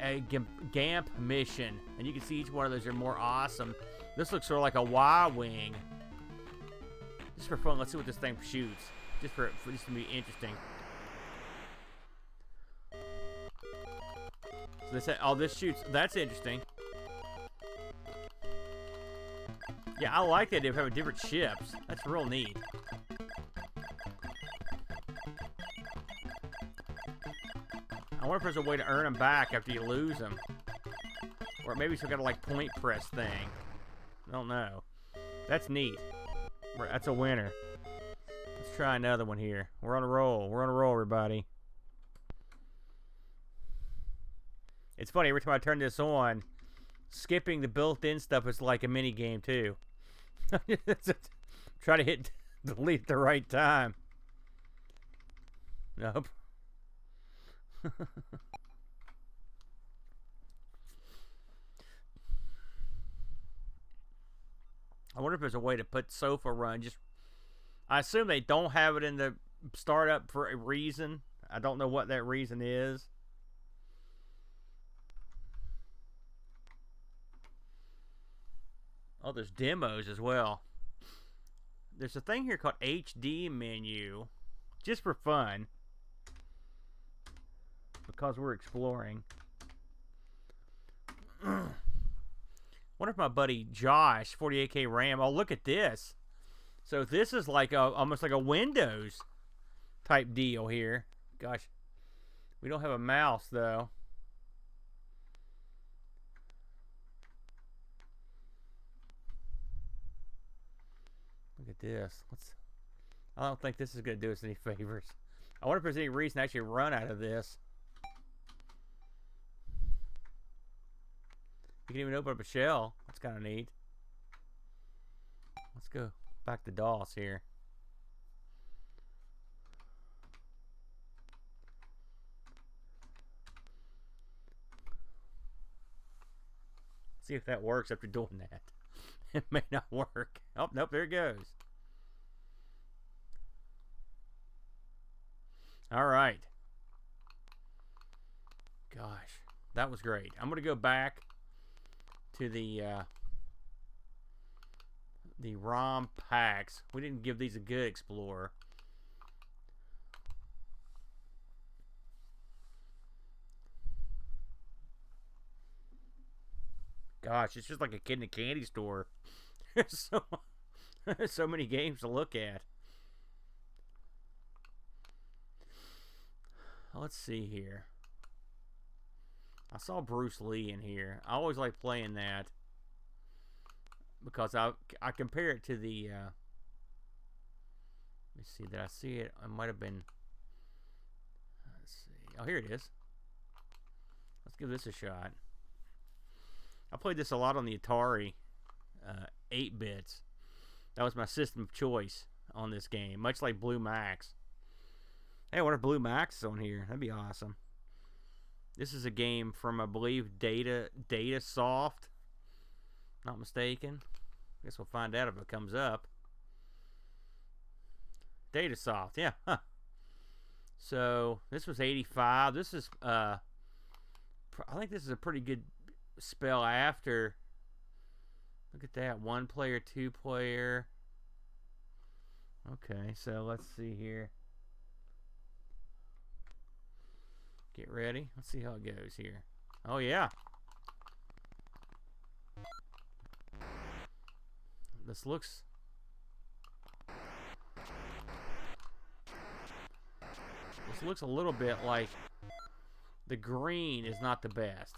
Gamp Mission. And you can see each one of those are more awesome. This looks sort of like a Y-Wing. Just for fun, let's see what this thing shoots. Just for this to be interesting. So this shoots. That's interesting. Yeah, I like the idea of having different ships. That's real neat. I wonder if there's a way to earn them back after you lose them. Or maybe some kind of like point press thing. I don't know. That's neat. That's a winner. Let's try another one here. We're on a roll. We're on a roll, everybody. It's funny, every time I turn this on, skipping the built-in stuff is like a mini game too. Try to hit delete at the right time. Nope. I wonder if there's a way to put Sofa Run. I assume they don't have it in the startup for a reason. I don't know what that reason is. Oh, there's demos as well. There's a thing here called HD menu. Just for fun. Because we're exploring. Wonder if my buddy Josh, 48K RAM. Oh, look at this. So this is like almost like a Windows type deal here. Gosh. We don't have a mouse, though. Look at this. I don't think this is going to do us any favors. I wonder if there's any reason to actually run out of this. You can even open up a shell. That's kind of neat. Let's go back to DOS here. See if that works after doing that. It may not work. Oh, nope, there it goes. All right. Gosh, that was great. I'm going to go back to the ROM packs. We didn't give these a good explore. Gosh, it's just like a kid in a candy store. There's so many games to look at. Let's see here. I saw Bruce Lee in here. I always like playing that because I compare it to the. Let me see. Did I see it? It might have been. Let's see. Oh, here it is. Let's give this a shot. I played this a lot on the Atari 8-bits. That was my system of choice on this game, much like Blue Max. Hey, what if Blue Max is on here? That'd be awesome. This is a game from, I believe, Data Soft. Not mistaken. Guess we'll find out if it comes up. Data Soft, yeah. Huh. So this was 85. This is I think this is a pretty good spell after. Look at that, 1 player, 2 player. Okay, so let's see here. Get ready. Let's see how it goes here. Oh yeah. This looks a little bit like the green is not the best.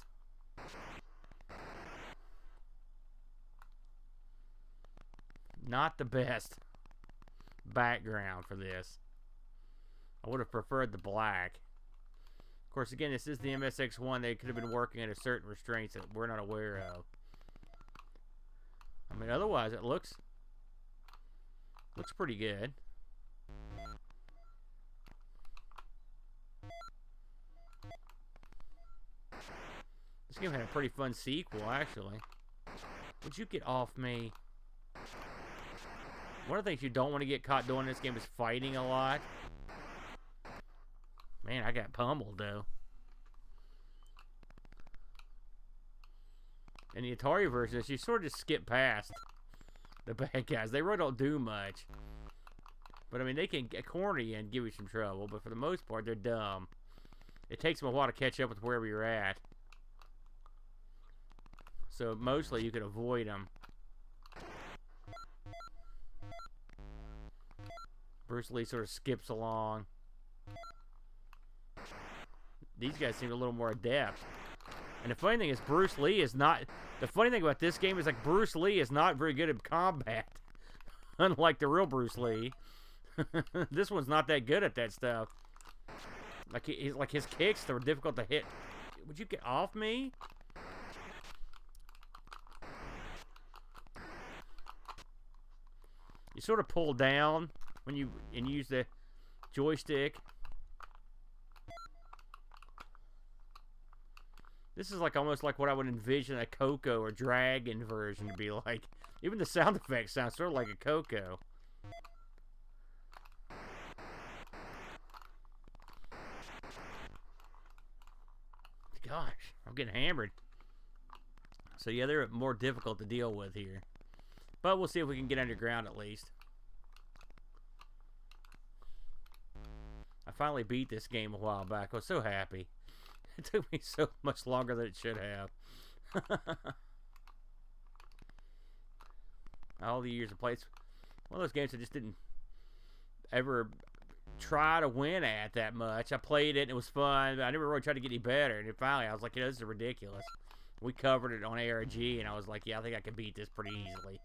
Not the best background for this. I would have preferred the black. Of course, again, this is the MSX1. They could have been working under certain restraints that we're not aware of. I mean, otherwise, it looks pretty good. This game had a pretty fun sequel, actually. Would you get off me? One of the things you don't want to get caught doing in this game is fighting a lot. Man, I got pummeled, though. In the Atari version, you sort of just skip past the bad guys. They really don't do much. But, I mean, they can corner you and give you some trouble. But for the most part, they're dumb. It takes them a while to catch up with wherever you're at. So, mostly, you can avoid them. Bruce Lee sort of skips along. These guys seem a little more adept. And the funny thing is, Bruce Lee is not... The funny thing about this game is, like, Bruce Lee is not very good at combat. Unlike the real Bruce Lee. This one's not that good at that stuff. Like, his kicks are difficult to hit. Would you get off me? You sort of pull down when you use the joystick. This is like almost like what I would envision a Coco or Dragon version to be like. Even the sound effects sound sort of like a Coco. Gosh, I'm getting hammered. So yeah, they're more difficult to deal with here. But we'll see if we can get underground at least. I finally beat this game a while back. I was so happy. It took me so much longer than it should have. All the years of play. It's one of those games I just didn't ever try to win at that much. I played it and it was fun, but I never really tried to get any better. And then finally I was like, you know, this is ridiculous. We covered it on ARG and I was like, yeah, I think I can beat this pretty easily.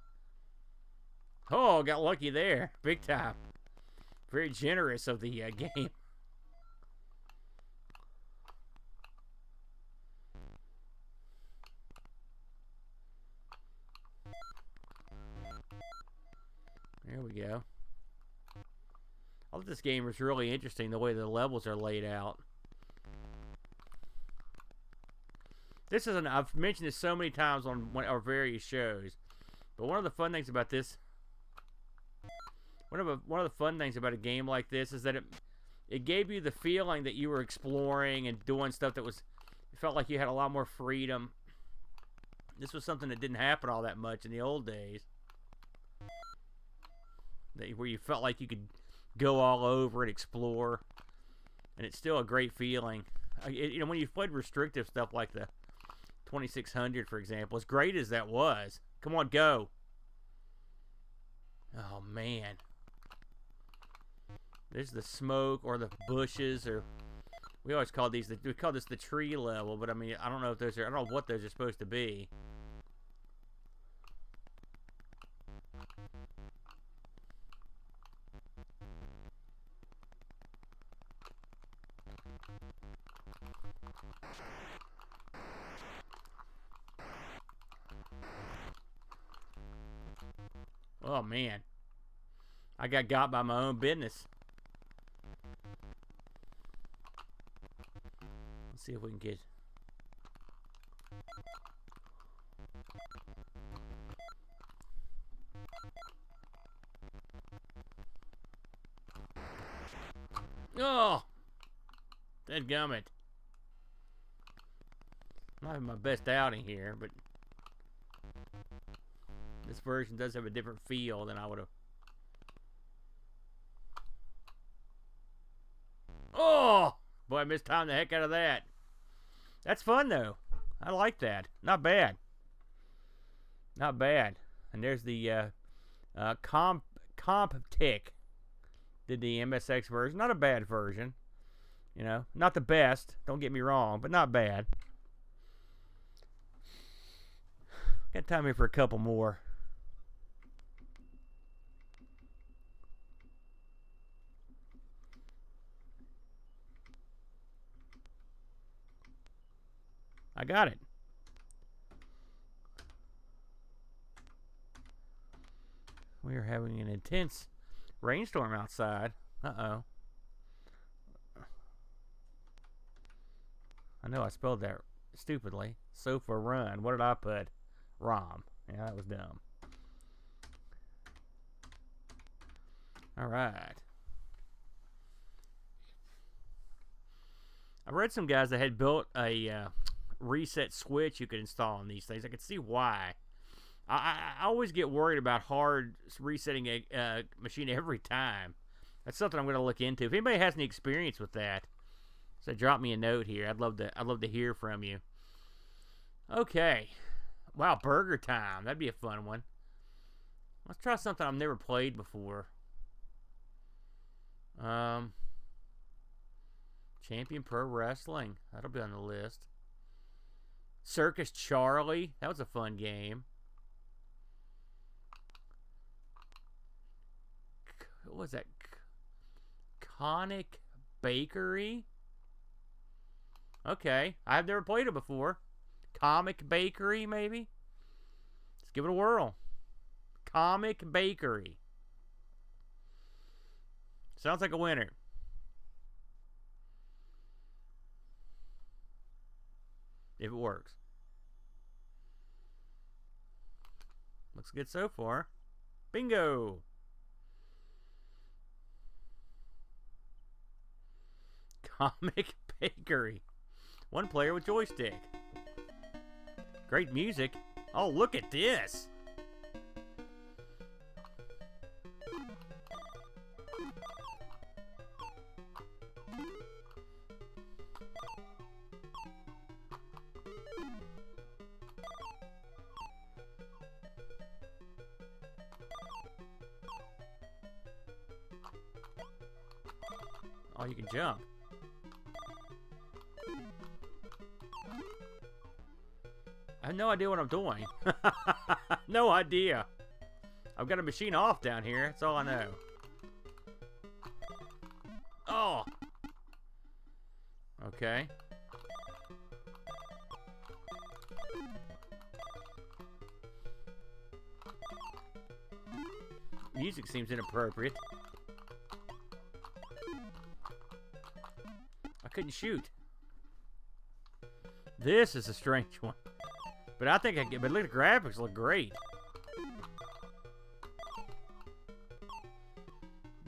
Oh, got lucky there. Big time. Very generous of the game. There we go. I thought this game was really interesting, the way the levels are laid out. This is I've mentioned this so many times on our various shows, but one of the fun things about this, one of the fun things about a game like this is that it gave you the feeling that you were exploring and doing stuff that was, it felt like you had a lot more freedom. This was something that didn't happen all that much in the old days. Where you felt like you could go all over and explore, and it's still a great feeling. You know, when you've played restrictive stuff like the 2600, for example. As great as that was. Come on, go. Oh, man. There's the smoke or the bushes, or we always call these, we call this the tree level, but I mean, I don't know if those are, I don't know what those are supposed to be. Oh, man. I got by my own business. Let's see if we can get... Oh! Dadgummit. Not having my best outing here, but... this version does have a different feel than I would have... Oh! Boy, I mistimed the heck out of that. That's fun, though. I like that. Not bad. Not bad. And there's the CompTick. Did the MSX version. Not a bad version. You know, not the best. Don't get me wrong, but not bad. Got time here for a couple more. I got it. We are having an intense rainstorm outside. Uh-oh. I know I spelled that stupidly. Sofa run. What did I put? ROM. Yeah, that was dumb. All right. I read some guys that had built a reset switch you could install on these things. I could see why. I always get worried about hard resetting a machine every time. That's something I'm going to look into. If anybody has any experience with that, so drop me a note here. I'd love to hear from you. Okay. Wow, burger time. That'd be a fun one. Let's try something I've never played before. Champion Pro Wrestling. That'll be on the list. Circus Charlie. That was a fun game. What was that? Conic Bakery? Okay. I've never played it before. Comic Bakery, maybe? Let's give it a whirl. Comic Bakery. Sounds like a winner. If it works. Looks good so far. Bingo! Comic Bakery. One player with joystick. Great music. Oh, look at this. Oh, you can jump. I have no idea what I'm doing. No idea. I've got a machine off down here. That's all I know. Oh. Okay. Music seems inappropriate. I couldn't shoot. This is a strange one. But I think I get. But look at the graphics, look great.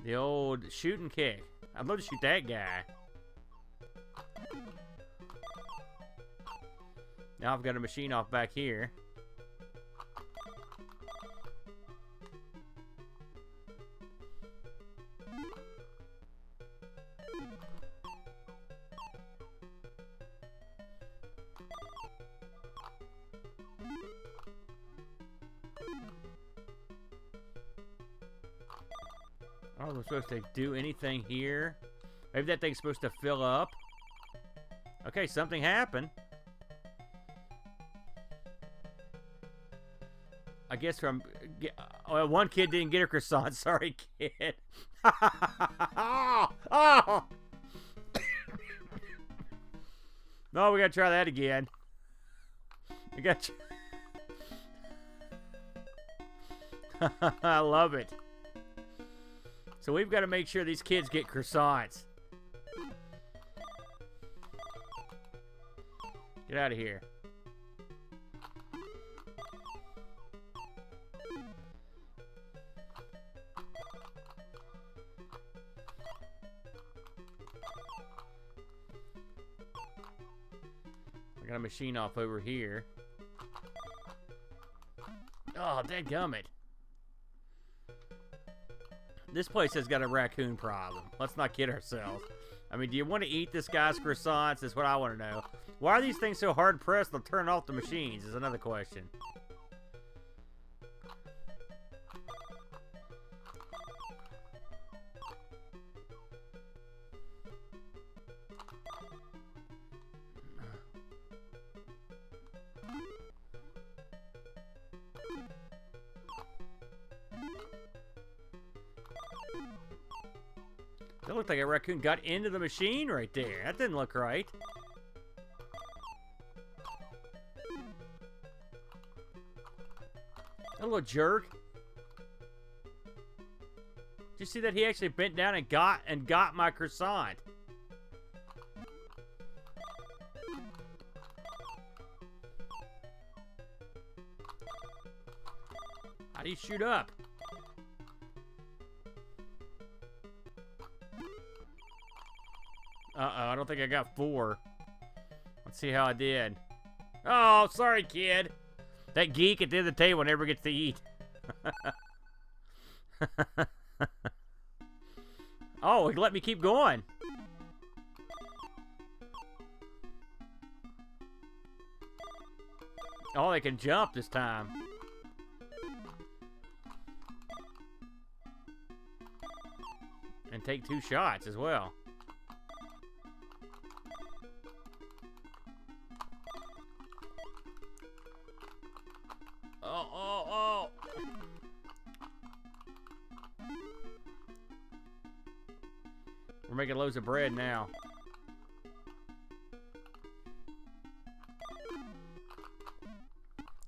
The old shoot and kick. I'd love to shoot that guy. Now I've got a machine off back here. don't know if I'm supposed to do anything here. Maybe that thing's supposed to fill up. Okay, something happened. I guess from... well, one kid didn't get a croissant. Sorry, kid. Oh! No, we gotta try that again. We got. I love it. So we've got to make sure these kids get croissants. Get out of here. I got a machine off over here. Oh, dadgummit. This place has got a raccoon problem. Let's not kid ourselves. I mean, do you want to eat this guy's croissants? Is what I want to know. Why are these things so hard-pressed to turn off the machines is another question. That looked like a raccoon got into the machine right there. That didn't look right. That little jerk. Did you see that he actually bent down and got my croissant? How do you shoot up? Uh-oh, I don't think I got 4. Let's see how I did. Oh, sorry, kid. That geek at the end of the table never gets to eat. Oh, he let me keep going. Oh, they can jump this time. And take 2 shots as well. Oh. We're making loads of bread now.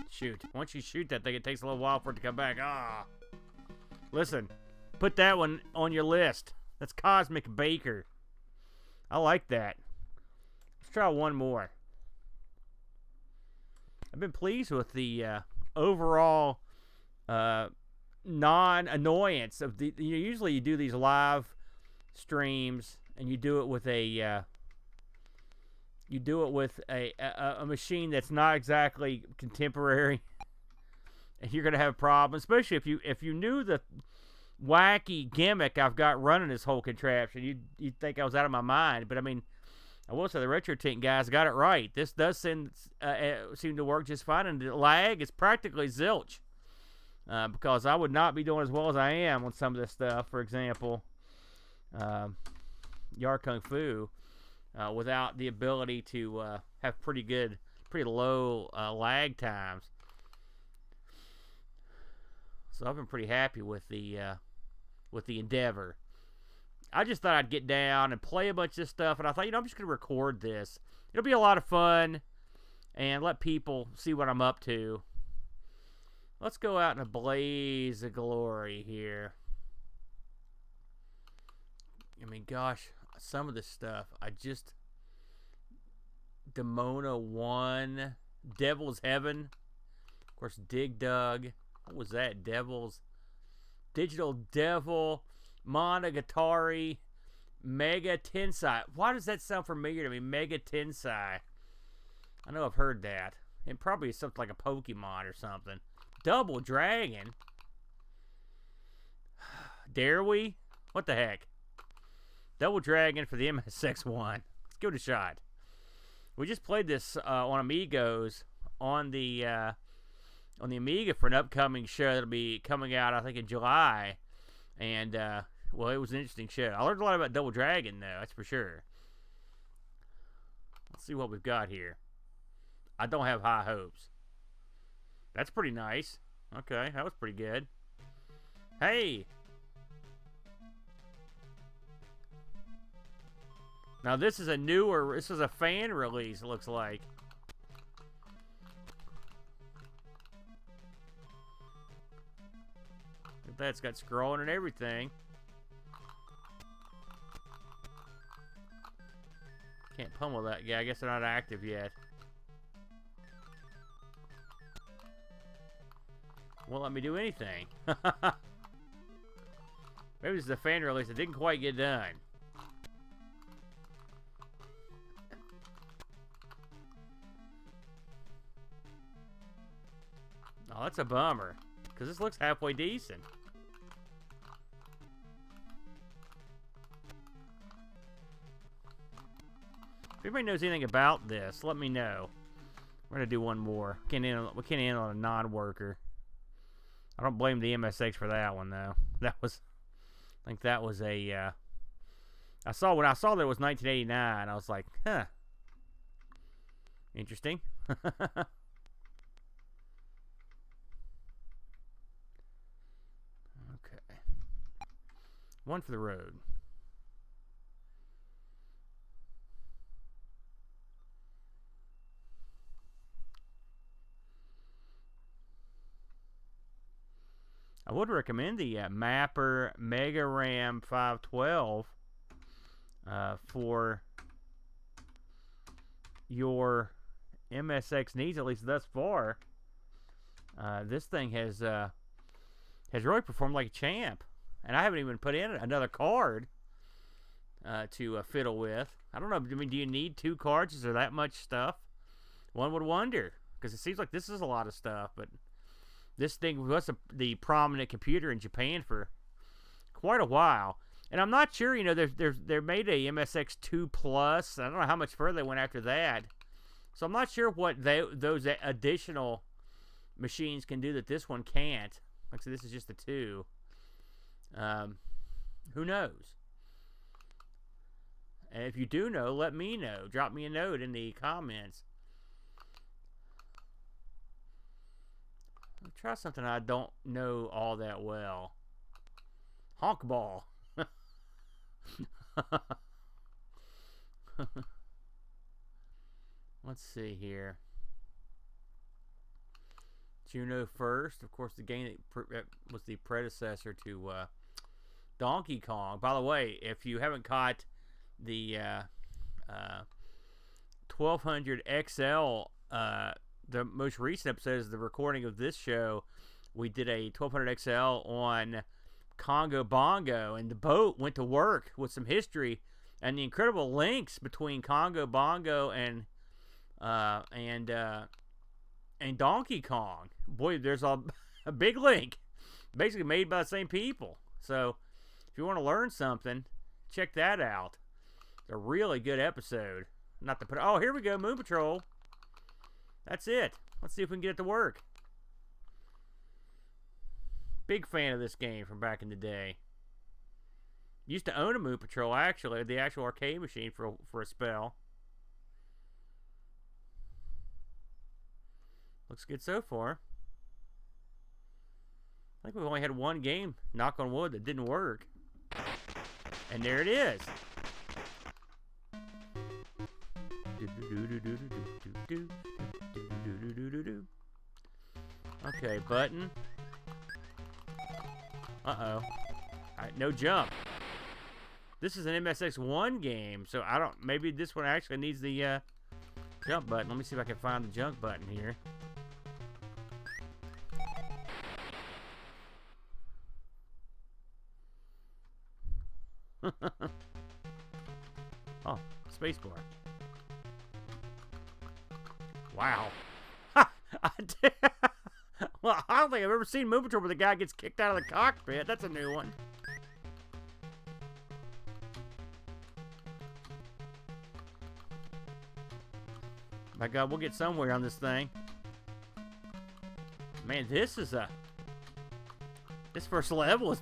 Shoot. Once you shoot that thing, it takes a little while for it to come back. Ah. Listen, put that one on your list. That's Cosmic Baker. I like that. Let's try one more. I've been pleased with the overall non-annoyance of the. Usually you do these live streams and you do it with a a machine that's not exactly contemporary, and you're gonna have problems, especially if you knew the wacky gimmick I've got running this whole contraption. You'd think I was out of my mind, but I mean, I will say the Retro Tint guys got it right. This does seem to work just fine, and the lag is practically zilch. Because I would not be doing as well as I am on some of this stuff. For example, Yie Ar KUNG-FU, without the ability to have pretty low lag times. So I've been pretty happy with the endeavor. I just thought I'd get down and play a bunch of this stuff, and I thought, I'm just going to record this. It'll be a lot of fun, and let people see what I'm up to. Let's go out in a blaze of glory here. I mean, gosh, some of this stuff, Demona 1, Devil's Heaven, of course, Dig Dug. What was that? Digital Devil, Monogatari, Mega Tensei. Why does that sound familiar to me? Mega Tensei. I know I've heard that. It probably is something like a Pokemon or something. Double Dragon. Dare we? What the heck? Double Dragon for the MSX1. Let's give it a shot. We just played this on Amigos on the Amiga for an upcoming show that'll be coming out, I think, in July. And Well, it was an interesting show. I learned a lot about Double Dragon, though. That's for sure. Let's see what we've got here. I don't have high hopes. That's pretty nice. Okay, that was pretty good. Hey! Now this is a newer, this is a fan release, it looks like. Look at that, it's got scrolling and everything. Can't pummel that. Yeah, I guess they're not active yet. Won't let me do anything. Maybe this is a fan release that didn't quite get done. Oh, that's a bummer. Because this looks halfway decent. If anybody knows anything about this, let me know. We're going to do one more. We can't end on a non-worker. I don't blame the MSX for that one, though. That was... I think that was a... when I saw that it was 1989, I was like, huh. Interesting. Okay. One for the road. I would recommend the Mapper MegaROM 512 for your MSX needs, at least thus far. This thing has really performed like a champ, and I haven't even put in another card to fiddle with. I don't know. I mean, do you need 2 cards? Is there that much stuff? One would wonder, because it seems like this is a lot of stuff, but. This thing was the prominent computer in Japan for quite a while, and I'm not sure. You know, they made a MSX 2 Plus. I don't know how much further they went after that, so I'm not sure what those additional machines can do that this one can't. Like I said, this is just the 2. Who knows? And if you do know, let me know. Drop me a note in the comments. I'll try something I don't know all that well. Honk ball. Let's see here. Juno First, of course, the game that was the predecessor to Donkey Kong. By the way, if you haven't caught the 1200 XL, the most recent episode is the recording of this show. We did a 1200 XL on Congo Bongo, and the boat went to work with some history and the incredible links between Congo Bongo and Donkey Kong. Boy, there's a big link, basically made by the same people. So if you want to learn something, check that out. It's a really good episode. Not to put. Oh, here we go, Moon Patrol. That's it. Let's see if we can get it to work. Big fan of this game from back in the day. Used to own a Moon Patrol, actually, the actual arcade machine for a spell. Looks good so far. I think we've only had one game, knock on wood, that didn't work. And there it is. Okay, button. Uh-oh. Alright, no jump. This is an MSX1 game, so I don't... Maybe this one actually needs the jump button. Let me see if I can find the jump button here. Oh, spacebar. Wow. Well, I don't think I've ever seen Moon Patrol where the guy gets kicked out of the cockpit. That's a new one. My God, we'll get somewhere on this thing. Man, this first level is...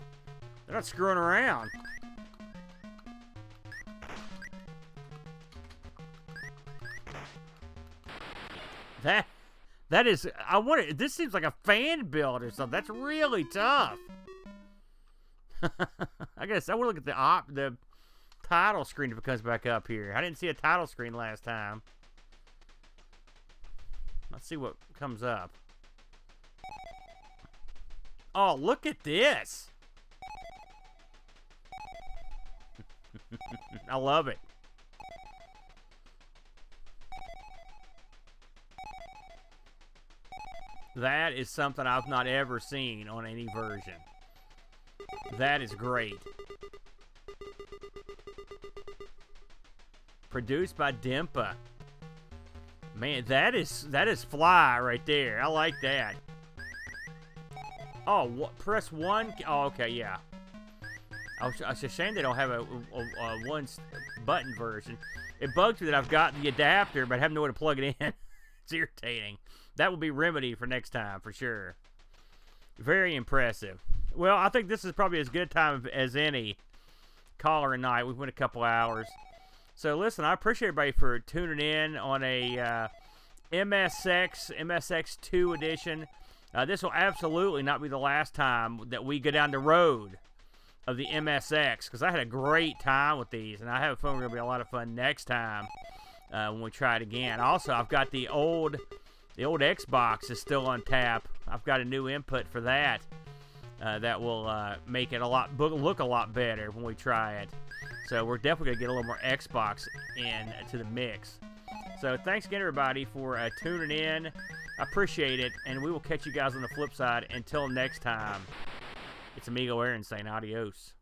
They're not screwing around. That is, I wonder, this seems like a fan build or something. That's really tough. I guess I want to look at the title screen if it comes back up here. I didn't see a title screen last time. Let's see what comes up. Oh, look at this. I love it. That is something I've not ever seen on any version. That is great. Produced by Dimpa. Man, that is fly right there. I like that. Oh, press 1. Oh, okay, yeah. It's a shame they don't have a one button version. It bugs me that I've got the adapter, but I have no way to plug it in. It's irritating. That will be remedied for next time, for sure. Very impressive. Well, I think this is probably as good a time as any. Caller and night. We've went a couple hours. So, listen, I appreciate everybody for tuning in on a MSX2 edition. This will absolutely not be the last time that we go down the road of the MSX, because I had a great time with these, and I have a feeling we're going to be a lot of fun next time when we try it again. Also, I've got the old Xbox is still on tap. I've got a new input for that that will make it look a lot better when we try it. So we're definitely going to get a little more Xbox to the mix. So thanks again, everybody, for tuning in. I appreciate it, and we will catch you guys on the flip side. Until next time, it's Amigo Aaron saying adios.